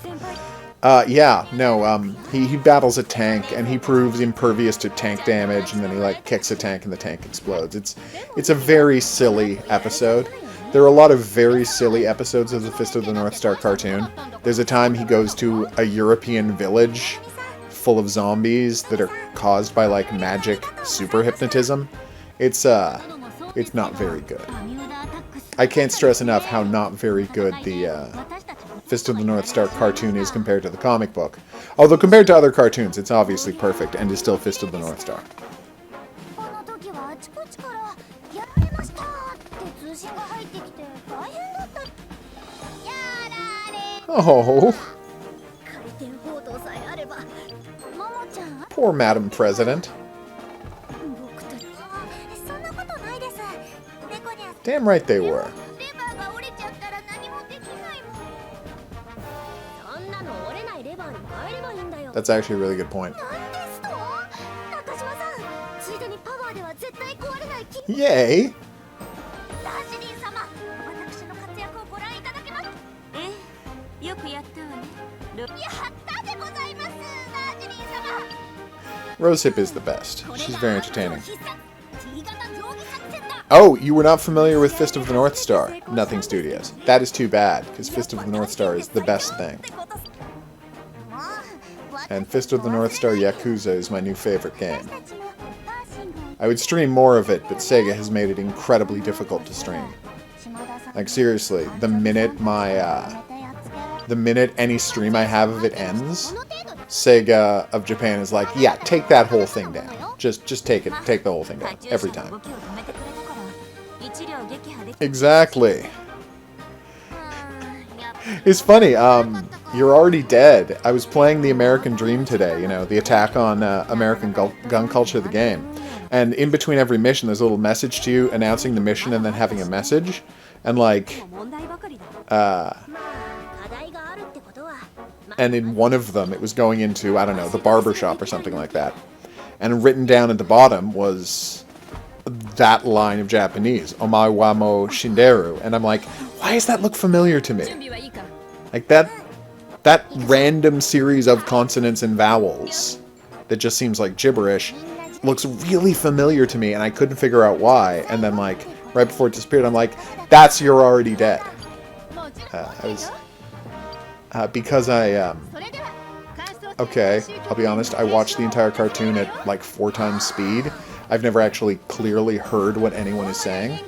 Yeah, no, he battles a tank, and he proves impervious to tank damage, and then he, like, kicks a tank, and the tank explodes. It's a very silly episode. There are a lot of very silly episodes of the Fist of the North Star cartoon. There's a time he goes to a European village full of zombies that are caused by, like, magic super hypnotism. It's not very good. I can't stress enough how not very good the Fist of the North Star cartoon is compared to the comic book. Although compared to other cartoons, it's obviously perfect and is still Fist of the North Star. Oh. Poor Madam President. Damn right they were. That's actually a really good point. Yay! Rosehip is the best. She's very entertaining. Oh, you were not familiar with Fist of the North Star? Nothing Studios. That is too bad, because Fist of the North Star is the best thing. And Fist of the North Star Yakuza is my new favorite game. I would stream more of it, but Sega has made it incredibly difficult to stream. Like, seriously, the minute any stream I have of it ends, Sega of Japan is like, yeah, take that whole thing down. Just take the whole thing down, every time. Exactly. It's funny, You're Already Dead. I was playing the American Dream today, you know, the attack on American gun culture, the game. And in between every mission, there's a little message to you announcing the mission and then having a message. And like, and in one of them, it was going into, I don't know, the barber shop or something like that. And written down at the bottom was that line of Japanese, Omae wa mo shinderu. And I'm like, why does that look familiar to me? Like that random series of consonants and vowels that just seems like gibberish looks really familiar to me, and I couldn't figure out why. And then, like, right before it disappeared, I'm like, that's You're Already Dead. Okay, I'll be honest, I watched the entire cartoon at, like, 4 times speed. I've never actually clearly heard what anyone is saying.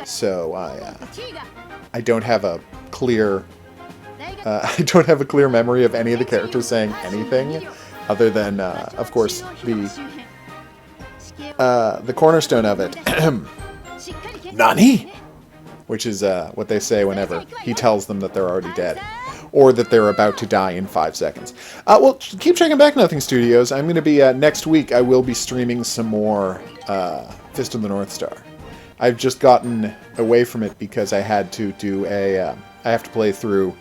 So, I don't have a clear... I don't have a clear memory of any of the characters saying anything, other than, of course, the cornerstone of it. Nani? Which is what they say whenever he tells them that they're already dead. Or that they're about to die in 5 seconds. Well, keep checking back, Nothing Studios. I'm going to be, next week, I will be streaming some more Fist of the North Star. I've just gotten away from it because I had to do I have to play through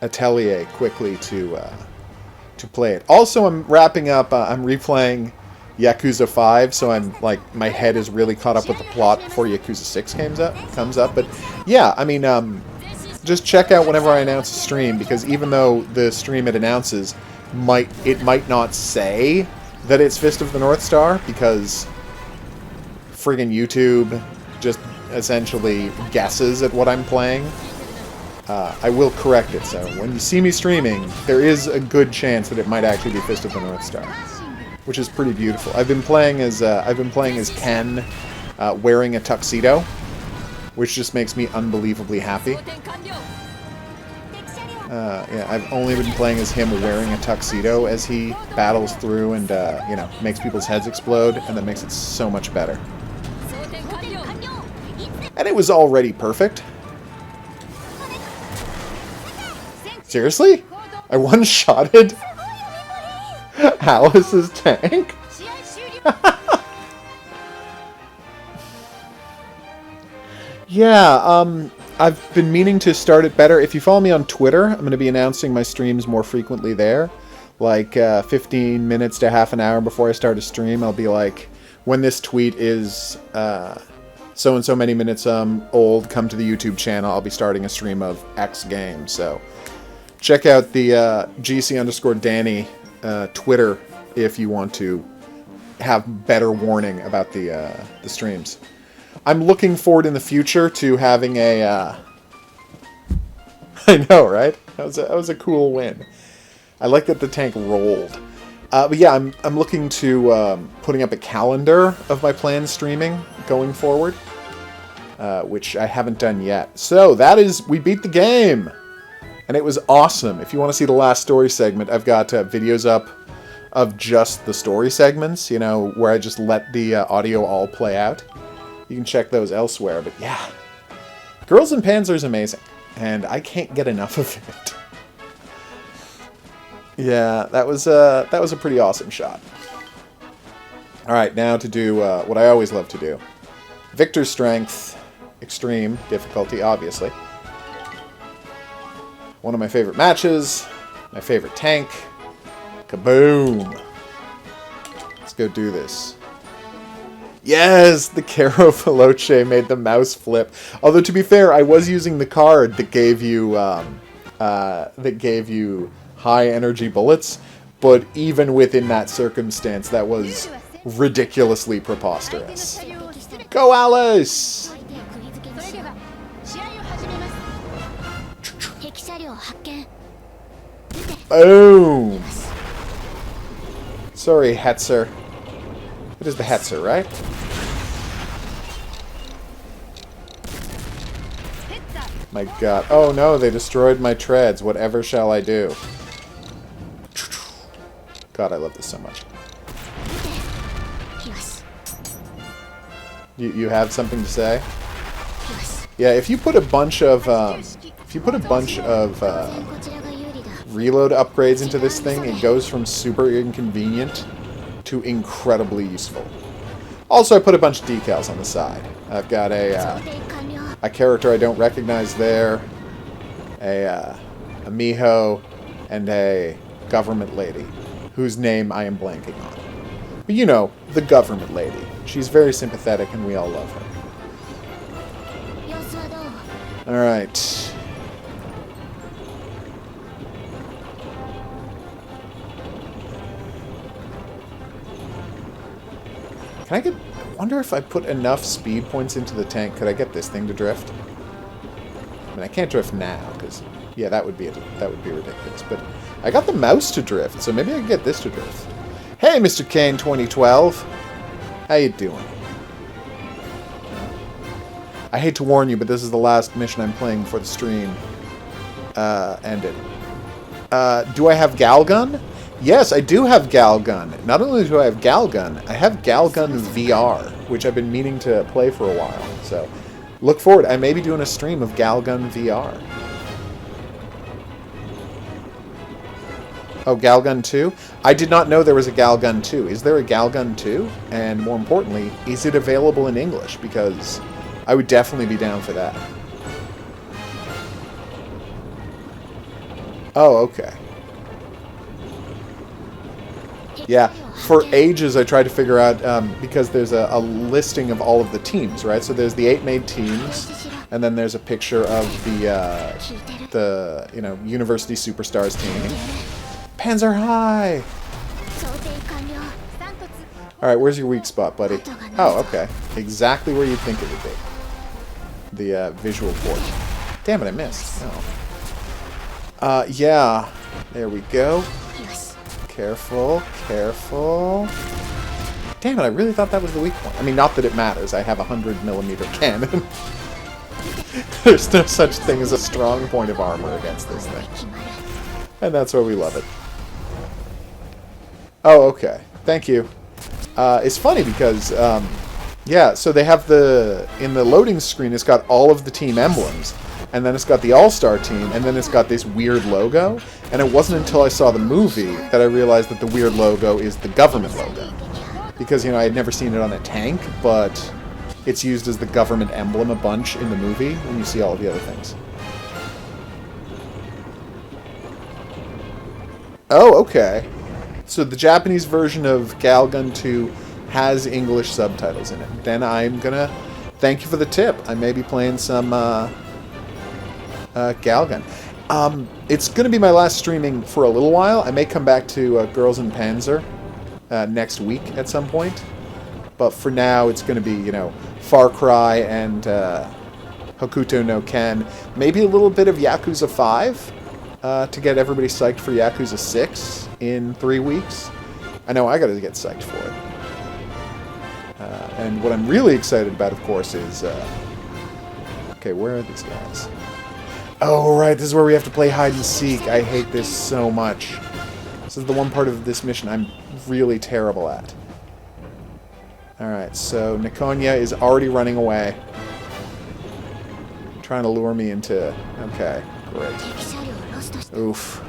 Atelier quickly to play it. Also, I'm wrapping up, I'm replaying Yakuza 5, so I'm, like, my head is really caught up with the plot before Yakuza 6 comes up. But, yeah, I mean, just check out whenever I announce a stream, because even though the stream it announces it might not say that it's Fist of the North Star, because friggin' YouTube just essentially guesses at what I'm playing. I will correct it, so when you see me streaming, there is a good chance that it might actually be Fist of the North Star, which is pretty beautiful. I've been playing as Ken, wearing a tuxedo, which just makes me unbelievably happy. Yeah, I've only been playing as him wearing a tuxedo as he battles through and you know, makes people's heads explode, and that makes it so much better. And it was already perfect. Seriously? I one-shotted Alice's tank? Yeah, I've been meaning to start it better. If you follow me on Twitter, I'm going to be announcing my streams more frequently there. Like 15 minutes to half an hour before I start a stream, I'll be like, when this tweet is so and so many minutes old, come to the YouTube channel. I'll be starting a stream of X game. So check out the GC_Danny Twitter if you want to have better warning about the streams. I'm looking forward in the future to having a... I know, right? That was a cool win. I like that the tank rolled. But yeah, I'm looking to putting up a calendar of my planned streaming going forward, which I haven't done yet. So that is, we beat the game, and it was awesome. If you want to see the last story segment, I've got videos up of just the story segments, you know, where I just let the audio all play out. You can check those elsewhere. But yeah, Girls and Panzer is amazing, and I can't get enough of it. Yeah, that was a pretty awesome shot. Alright, now to do what I always love to do. Victor's Strength, Extreme Difficulty, obviously. One of my favorite matches, my favorite tank. Kaboom! Let's go do this. Yes! The Caro Veloce made the mouse flip. Although, to be fair, I was using the card that gave you, high energy bullets, but even within that circumstance, that was ridiculously preposterous. Go, Alice! Boom! Sorry, Hetzer. It is the Hetzer, right? My god. Oh no, they destroyed my treads. Whatever shall I do? God, I love this so much. You have something to say? Yeah, if you put a bunch of reload upgrades into this thing, it goes from super inconvenient to incredibly useful. Also, I put a bunch of decals on the side. I've got a character I don't recognize there, a Miho, and a government lady, whose name I am blanking on. But you know, the government lady. She's very sympathetic and we all love her. Alright. Can I get... I wonder if I put enough speed points into the tank, could I get this thing to drift? I mean, I can't drift now, because... Yeah, that would be ridiculous. But I got the mouse to drift, so maybe I can get this to drift. Hey, Mr. Kane 2012! How you doing? I hate to warn you, but this is the last mission I'm playing before the stream ended. Do I have Galgun? Yes, I do have Galgun. Not only do I have Galgun, I have Galgun VR, which I've been meaning to play for a while. So, look forward. I may be doing a stream of Galgun VR. Oh, Galgun 2? I did not know there was a Galgun 2. Is there a Galgun 2? And more importantly, is it available in English? Because I would definitely be down for that. Oh, okay. Yeah, for ages I tried to figure out, because there's a listing of all of the teams, right? So there's the 8 made teams, and then there's a picture of the you know, University Superstars team. Panzer High! Alright, where's your weak spot, buddy? Oh, okay. Exactly where you'd think it would be. The visual port. Damn it, I missed. Oh. Yeah. There we go. Careful, careful. Damn it, I really thought that was the weak point. I mean, not that it matters. I have a 100mm cannon. There's no such thing as a strong point of armor against this thing. And that's why we love it. Oh, okay. Thank you. It's funny because, yeah, so they have in the loading screen, it's got all of the team emblems. And then it's got the All-Star team, and then it's got this weird logo. And it wasn't until I saw the movie that I realized that the weird logo is the government logo. Because, you know, I had never seen it on a tank, but it's used as the government emblem a bunch in the movie when you see all of the other things. Oh, okay. So the Japanese version of Galgun 2 has English subtitles in it. Then I'm gonna thank you for the tip. I may be playing some Galgun. It's gonna be my last streaming for a little while. I may come back to Girls and Panzer next week at some point. But for now, it's gonna be, you know, Far Cry and Hokuto no Ken. Maybe a little bit of Yakuza 5 to get everybody psyched for Yakuza 6 in 3 weeks. I know I gotta get psyched for it. And what I'm really excited about, of course, is... okay, where are these guys? Oh, right, this is where we have to play hide and seek. I hate this so much. This is the one part of this mission I'm really terrible at. Alright, so Nikonya is already running away. Trying to lure me into... Okay, great. Oof.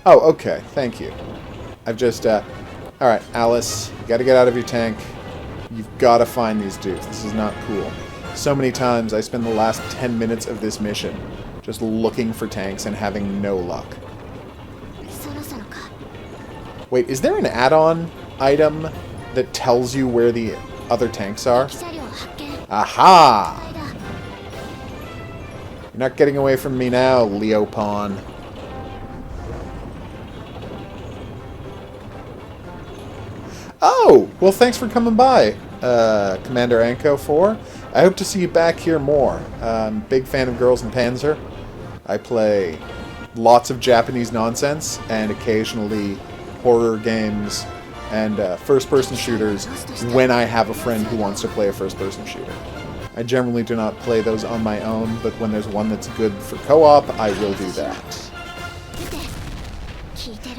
Oh, okay, thank you. I've just, Alright, Alice, you gotta get out of your tank. You've gotta find these dudes. This is not cool. So many times I spend the last 10 minutes of this mission just looking for tanks and having no luck. Wait, is there an add-on item that tells you where the other tanks are? Aha! You're not getting away from me now, Leo Pawn. Oh! Well, thanks for coming by, Commander Anko 4. I hope to see you back here more. Big fan of Girls and Panzer. I play lots of Japanese nonsense and occasionally horror games and first-person shooters when I have a friend who wants to play a first-person shooter. I generally do not play those on my own, but when there's one that's good for co-op, I will do that.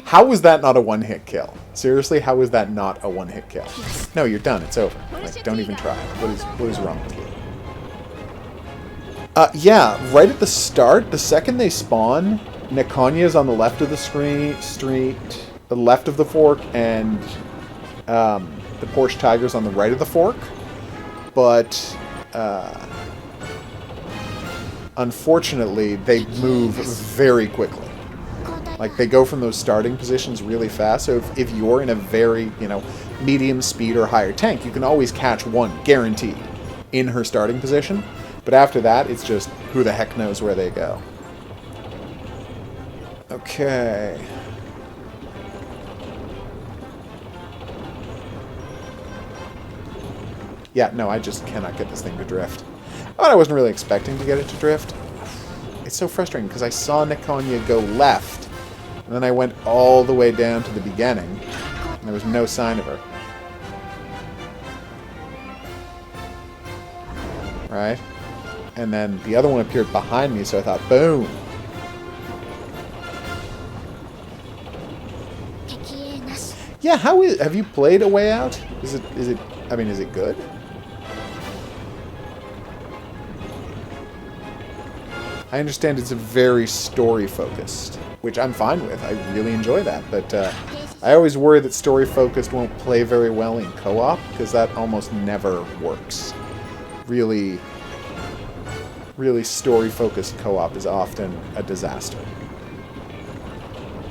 How was that not a one-hit kill? Seriously, how is that not a one-hit kill? No, you're done. It's over. Like, don't even try. What is wrong with you? Yeah, right at the start, the second they spawn, Nikonya's on the left of the street, the left of the fork, and the Porsche Tiger's on the right of the fork. But unfortunately, they move very quickly. Like, they go from those starting positions really fast, so if you're in a very, you know, medium speed or higher tank, you can always catch one, guaranteed, in her starting position. But after that, it's just, who the heck knows where they go. Okay. Yeah, no, I just cannot get this thing to drift. But I wasn't really expecting to get it to drift. It's so frustrating, because I saw Nikonya go left, and then I went all the way down to the beginning, and there was no sign of her. Right? And then the other one appeared behind me, so I thought, boom! Yeah, have you played A Way Out? Is it good? I understand it's a very story-focused, which I'm fine with. I really enjoy that, but I always worry that story-focused won't play very well in co-op, because that almost never works. Really story-focused co-op is often a disaster.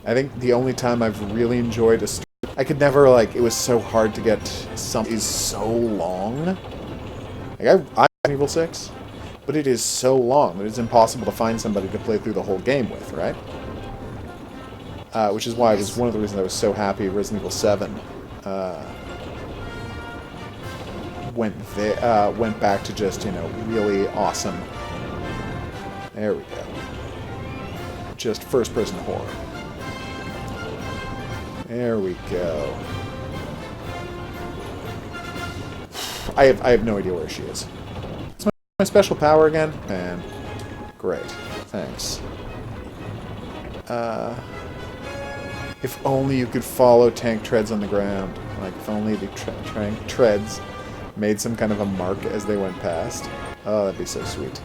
I think the only time I've really enjoyed a story... I could never, like, it was so hard to get something is so long. Like, I Evil 6, but it is so long that it's impossible to find somebody to play through the whole game with, right? Which is why it was one of the reasons I was so happy Resident Evil 7 went back to just, you know, really awesome. There we go. Just first-person horror. There we go. I have no idea where she is. It's my special power again? Man. Great. Thanks. If only you could follow tank treads on the ground. Like, if only the tank treads made some kind of a mark as they went past. Oh, that'd be so sweet.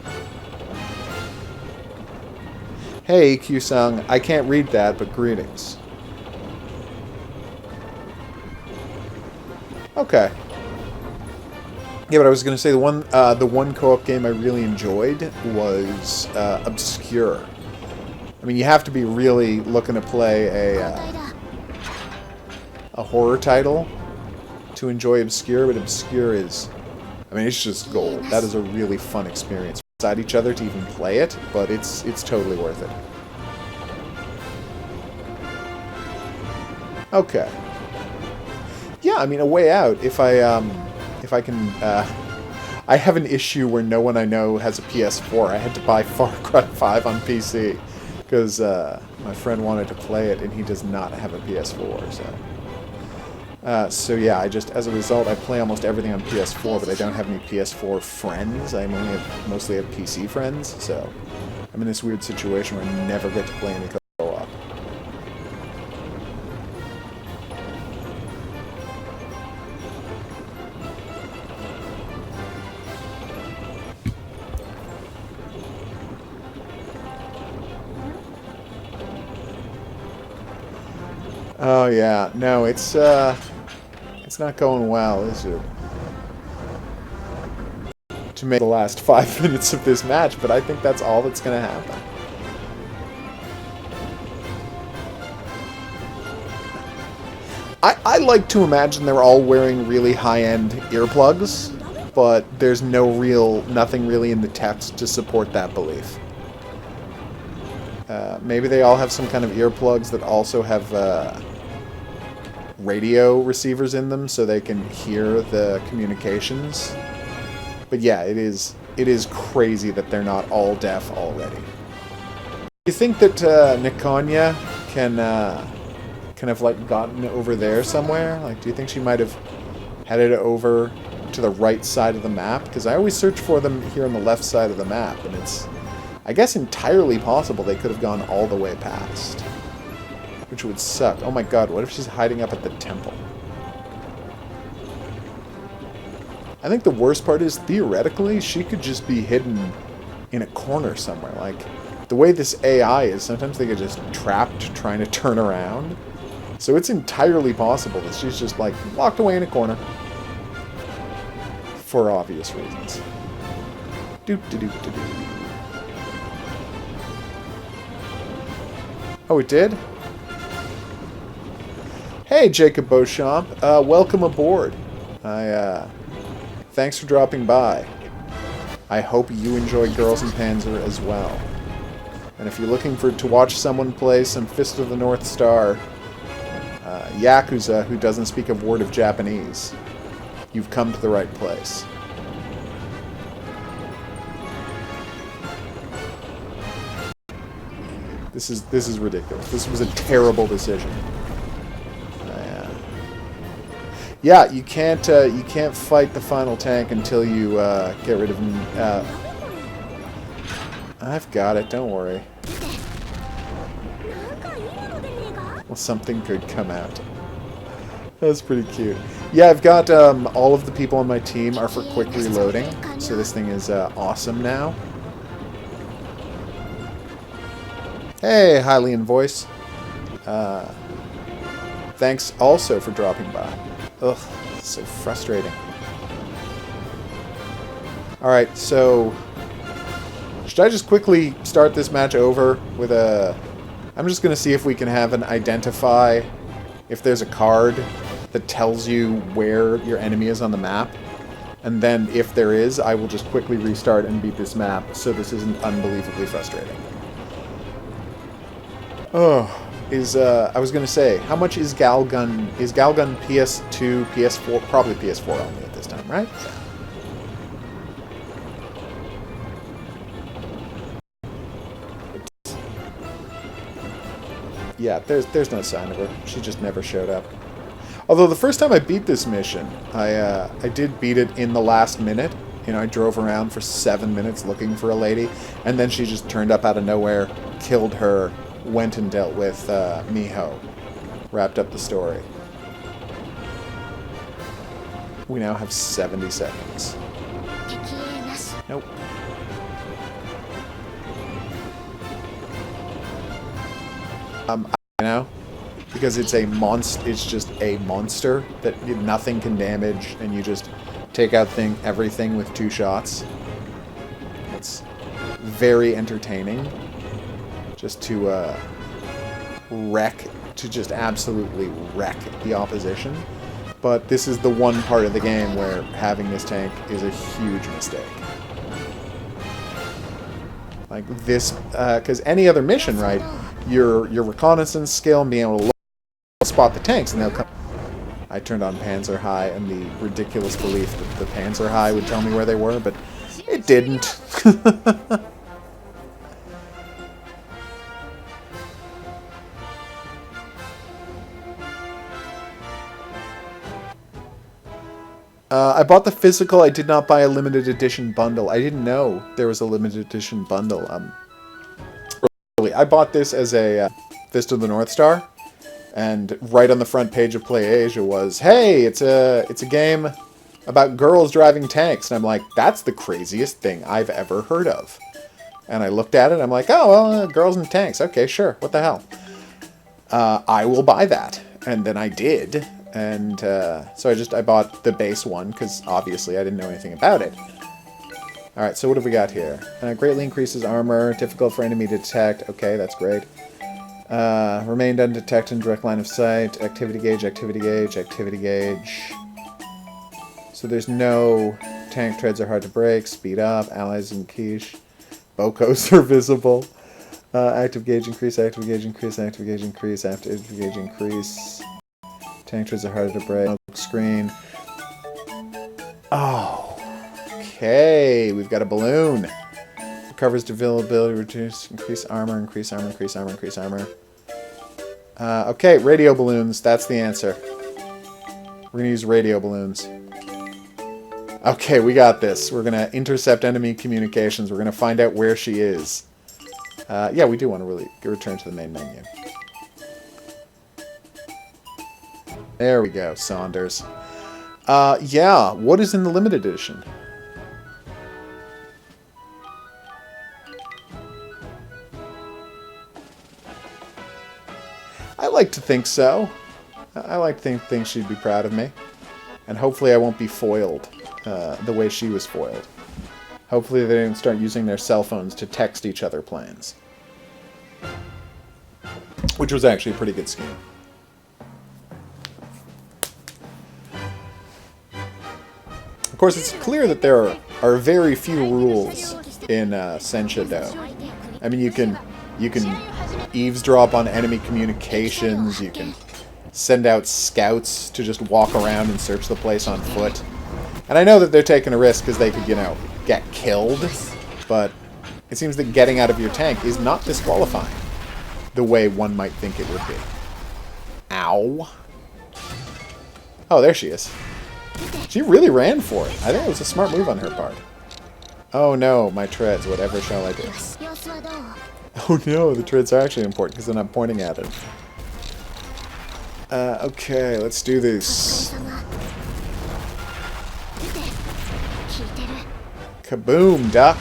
Hey, Q-Sung. I can't read that, but greetings. Okay. Yeah, but I was going to say the one co-op game I really enjoyed was Obscure. I mean, you have to be really looking to play a horror title to enjoy Obscure, but Obscure is, I mean, it's just gold. That is a really fun experience. Beside each other to even play it, but it's totally worth it. Okay. Yeah, I mean, A Way Out. If I can, I have an issue where no one I know has a PS4. I had to buy Far Cry 5 on PC because my friend wanted to play it and he does not have a PS4. So yeah, as a result, I play almost everything on PS4, but I don't have any PS4 friends. I mostly have PC friends, so I'm in this weird situation where I never get to play any co-op. Oh yeah, no, it's not going well, is it? To make the last 5 minutes of this match, but I think that's all that's going to happen. I like to imagine they're all wearing really high-end earplugs, but there's nothing really in the text to support that belief. Maybe they all have some kind of earplugs that also have radio receivers in them so they can hear the communications. But yeah, it is crazy that they're not all deaf already. Do you think that Nikonya can have like gotten over there somewhere? Like, do you think she might have headed over to the right side of the map? Because I always search for them here on the left side of the map, and it's, I guess, entirely possible they could have gone all the way past. Which would suck. Oh my god, what if she's hiding up at the temple? I think the worst part is, theoretically, she could just be hidden in a corner somewhere. Like, the way this AI is, sometimes they get just trapped trying to turn around. So it's entirely possible that she's just, like, locked away in a corner. For obvious reasons. Doop-de-doop-de-doo. Oh, it did? Hey, Jacob Beauchamp. Welcome aboard. Thanks for dropping by. I hope you enjoy Girls and Panzer as well. And if you're looking to watch someone play some Fist of the North Star, Yakuza, who doesn't speak a word of Japanese, you've come to the right place. This is ridiculous. This was a terrible decision. Yeah, you can't fight the final tank until you get rid of him. I've got it. Don't worry. Well, something could come out. That's pretty cute. Yeah, I've got all of the people on my team are for quick reloading, so this thing is awesome now. Hey, Hylian voice. Thanks also for dropping by. Ugh, so frustrating. Alright, so should I just quickly start this match over with a... I'm just going to see if we can have an identify if there's a card that tells you where your enemy is on the map. And then if there is, I will just quickly restart and beat this map so this isn't unbelievably frustrating. Oh... I was going to say, how much is Galgun? Is Galgun PS2, PS4? Probably PS4 only at this time, right? Yeah, there's no sign of her. She just never showed up. Although the first time I beat this mission, I did beat it in the last minute. You know, I drove around for 7 minutes looking for a lady, and then she just turned up out of nowhere, killed her, went and dealt with Miho. Wrapped up the story. We now have 70 seconds. Nope. You know, because it's a monster. It's just a monster that nothing can damage, and you just take out everything with 2 shots. It's very entertaining. Just to just absolutely wreck the opposition. But this is the one part of the game where having this tank is a huge mistake. Like this, because any other mission, right, your reconnaissance skill and being able to spot the tanks, and they'll come. I turned on Panzer High and the ridiculous belief that the Panzer High would tell me where they were, but it didn't. I bought the physical. I did not buy a limited edition bundle. I didn't know there was a limited edition bundle. I bought this as a Fist of the North Star, and right on the front page of Play Asia was, "Hey, it's a game about girls driving tanks." And I'm like, "That's the craziest thing I've ever heard of." And I looked at it. And I'm like, "Oh, well, girls and tanks. Okay, sure. What the hell? I will buy that." And then I did. And so I bought the base one, because obviously I didn't know anything about it. Alright, so what have we got here? Greatly increases armor, difficult for enemy to detect. Okay, that's great. Remained undetected in direct line of sight. Activity gauge, activity gauge, activity gauge. So there's no... Tank treads are hard to break. Speed up. Allies in quiche. Bocos are visible. Active gauge increase, active gauge increase, active gauge increase, active gauge increase. Tank treads are harder to break. Screen. Oh. Okay. We've got a balloon. Recovers availability, reduce, increase armor, increase armor, increase armor, increase armor. Okay, radio balloons. That's the answer. We're going to use radio balloons. Okay, we got this. We're going to intercept enemy communications. We're going to find out where she is. Yeah, we do want to really return to the main menu. There we go, Saunders. Yeah, what is in the limited edition? I like to think so. I like to think she'd be proud of me. And hopefully I won't be foiled the way she was foiled. Hopefully they didn't start using their cell phones to text each other plans. Which was actually a pretty good scheme. Of course, it's clear that there are very few rules in Senshado. I mean, you can eavesdrop on enemy communications, you can send out scouts to just walk around and search the place on foot. And I know that they're taking a risk because they could, you know, get killed, but it seems that getting out of your tank is not disqualifying the way one might think it would be. Ow. Oh, there she is. She really ran for it. I think it was a smart move on her part. Oh no, my treads. Whatever shall I do? Oh no, the treads are actually important because then I'm pointing at it. Okay, let's do this. Kaboom, duck.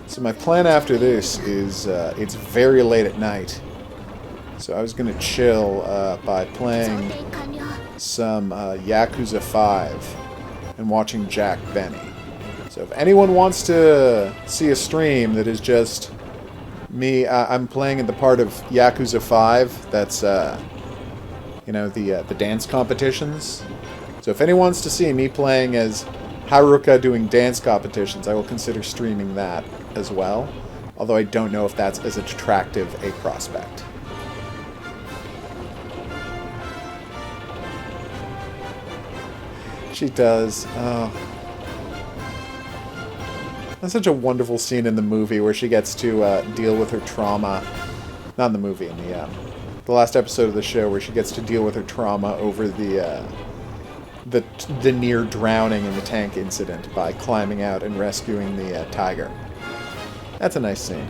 So my plan after this is, it's very late at night. So I was going to chill by playing some Yakuza 5 and watching Jack Benny. So if anyone wants to see a stream that is just me, I'm playing in the part of Yakuza 5 that's, you know, the dance competitions. So if anyone wants to see me playing as Haruka doing dance competitions, I will consider streaming that as well. Although I don't know if that's as attractive a prospect. She does. Oh. That's such a wonderful scene in the movie where she gets to deal with her trauma. Not in the movie, in the last episode of the show where she gets to deal with her trauma over the near drowning in the tank incident by climbing out and rescuing the tiger. That's a nice scene.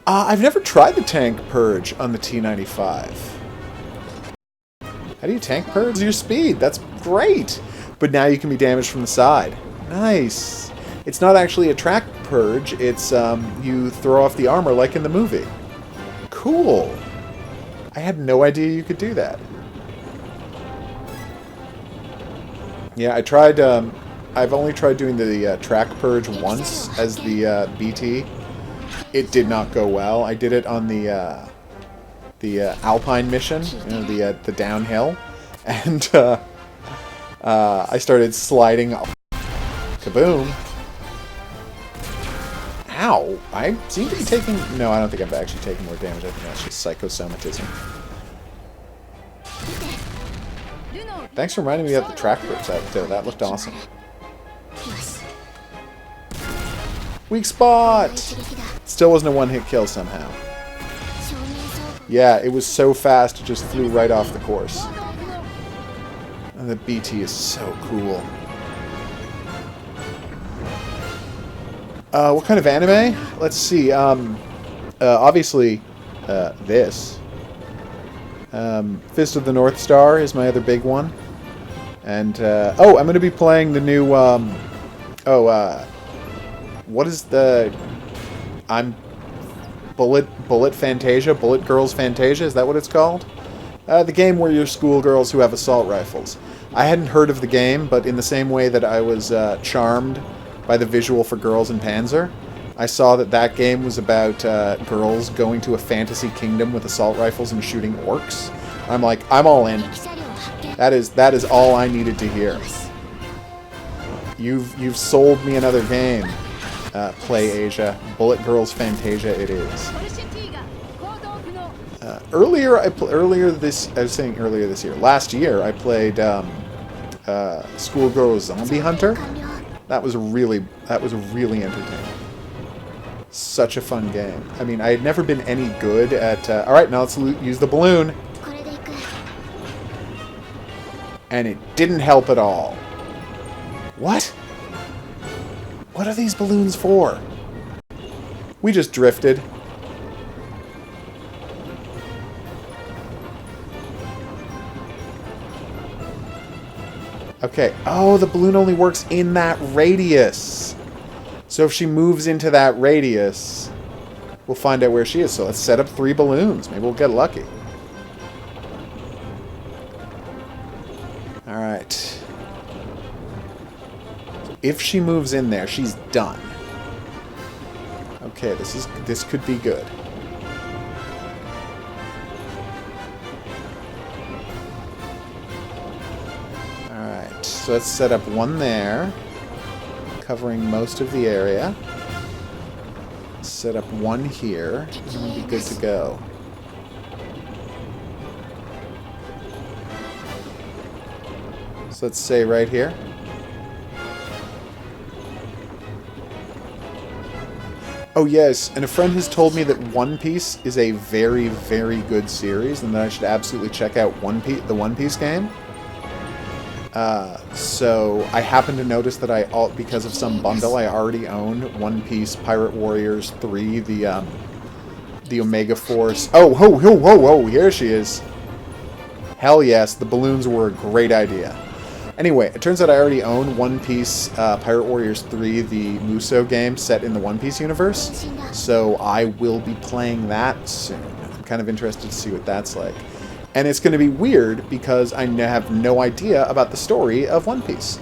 I've never tried the tank purge on the T95. How do you tank purge your speed? That's great! But now you can be damaged from the side. Nice! It's not actually a track purge, it's you throw off the armor like in the movie. Cool! I had no idea you could do that. Yeah, I tried, I've only tried doing the track purge once as the BT. It did not go well. I did it on the Alpine mission, you know, the downhill, and I started sliding. Kaboom! Ow! I seem to be taking. No, I don't think I've actually taken more damage. I think that's just psychosomatism. Thanks for reminding me of the track purge. That looked awesome. Weak spot! Still wasn't a one-hit kill somehow. Yeah, it was so fast, it just flew right off the course. And the BT is so cool. What kind of anime? Let's see. Obviously, this. Fist of the North Star is my other big one. And, oh, I'm going to be playing the new, what is the... Bullet Fantasia? Bullet Girls Fantasia? Is that what it's called? The game where you're schoolgirls who have assault rifles. I hadn't heard of the game, but in the same way that I was charmed by the visual for Girls in Panzer, I saw that that game was about girls going to a fantasy kingdom with assault rifles and shooting orcs. I'm like, I'm all in. That is all I needed to hear. You've sold me another game. Play Asia. Bullet Girls Fantasia it is. Last year I played Schoolgirl Zombie Hunter. That was really entertaining. Such a fun game. I mean, I had never been any good at... Alright, now let's use the balloon. And it didn't help at all. What? What are these balloons for? We just drifted. Okay. Oh, the balloon only works in that radius. So if she moves into that radius, we'll find out where she is. So let's set up 3 balloons. Maybe we'll get lucky. Alright. So if she moves in there, she's done. Okay, this could be good. Alright, so let's set up one there, covering most of the area. Set up one here, and we'll be good to go. So let's say right here. Oh yes, and a friend has told me that One Piece is a very, very good series, and that I should absolutely check out the One Piece game. So I happened to notice that because of some bundle, I already own One Piece Pirate Warriors 3, the Omega Force. Oh, whoa, whoa, whoa, whoa! Here she is. Hell yes, the balloons were a great idea. Anyway, it turns out I already own One Piece Pirate Warriors 3, the Musou game set in the One Piece universe, so I will be playing that soon. I'm kind of interested to see what that's like. And it's going to be weird because I have no idea about the story of One Piece.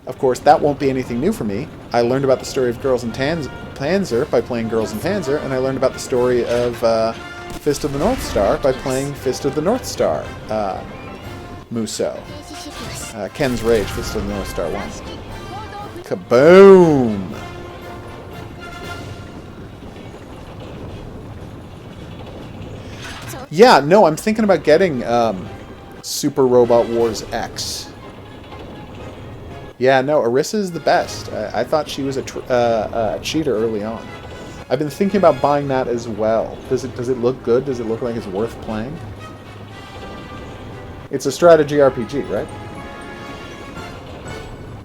Of course, that won't be anything new for me. I learned about the story of Girls in Panzer by playing Girls in Panzer, and I learned about the story of Fist of the North Star by playing Fist of the North Star Musou. Ken's Rage, Fist of the North Star 1. Kaboom! Yeah, no, I'm thinking about getting Super Robot Wars X. Yeah, no, Arissa's the best. I thought she was a cheater early on. I've been thinking about buying that as well. Does it look good? Does it look like it's worth playing? It's a strategy RPG, right?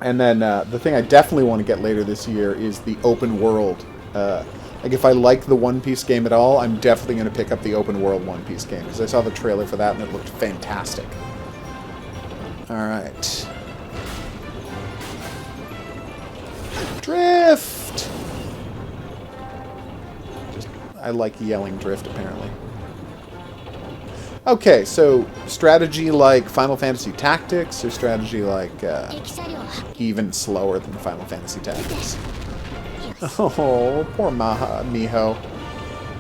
And then the thing I definitely want to get later this year is the open world. Like if I like the One Piece game at all, I'm definitely going to pick up the open world One Piece game. Because I saw the trailer for that and it looked fantastic. Alright. Drift! I like yelling drift, apparently. Okay, so strategy like Final Fantasy Tactics, or strategy like even slower than Final Fantasy Tactics? Oh, poor Miho.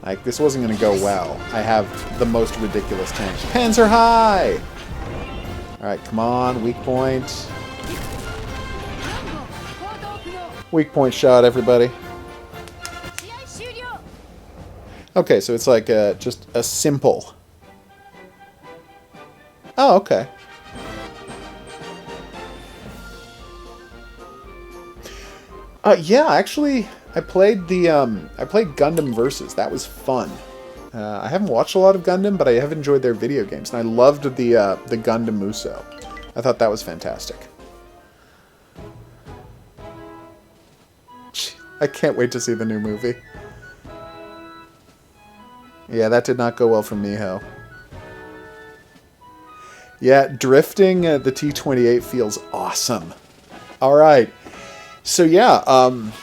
Like, this wasn't going to go well. I have the most ridiculous tank. Panzer high! Alright, come on, weak point. Weak point shot, everybody. Okay, so it's like just a simple... Oh, okay. Yeah, actually, I played Gundam Versus. That was fun. I haven't watched a lot of Gundam, but I have enjoyed their video games, and I loved the Gundam Muso. I thought that was fantastic. I can't wait to see the new movie. Yeah, that did not go well for Miho. Yeah, drifting the T-28 feels awesome. All right. So yeah, I'm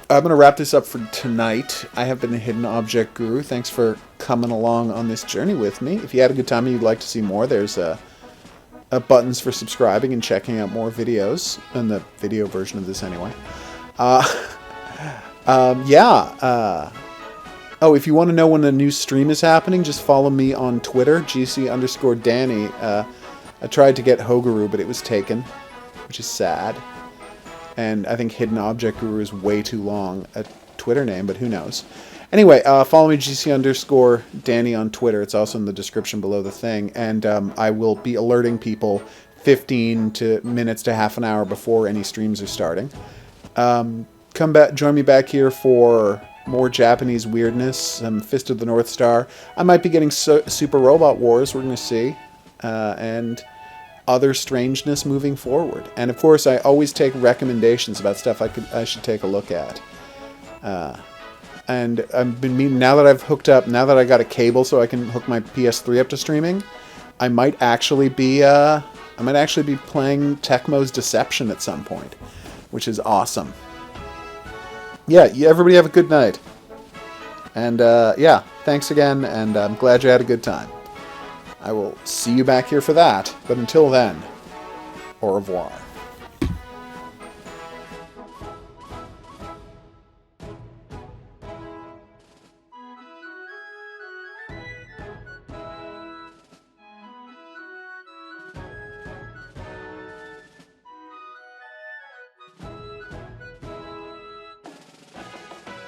going to wrap this up for tonight. I have been a Hidden Object Guru. Thanks for coming along on this journey with me. If you had a good time and you'd like to see more, there's buttons for subscribing and checking out more videos, in the video version of this anyway. Oh, if you want to know when a new stream is happening, just follow me on Twitter, GC_Danny. I tried to get HOGuru, but it was taken, which is sad. And I think Hidden Object Guru is way too long a Twitter name, but who knows. Anyway, follow me, GC_Danny on Twitter. It's also in the description below the thing. And I will be alerting people 15 minutes to half an hour before any streams are starting. Come back, join me back here for more Japanese weirdness, some Fist of the North Star. I might be getting Super Robot Wars, we're going to see. And other strangeness moving forward. And of course, I always take recommendations about stuff I should take a look at. And I've been meaning, now that I've hooked up, now that I got a cable so I can hook my PS3 up to streaming, I might actually be playing Tecmo's Deception at some point, which is awesome. Yeah, everybody have a good night. And yeah, thanks again, and I'm glad you had a good time. I will see you back here for that, but until then, au revoir.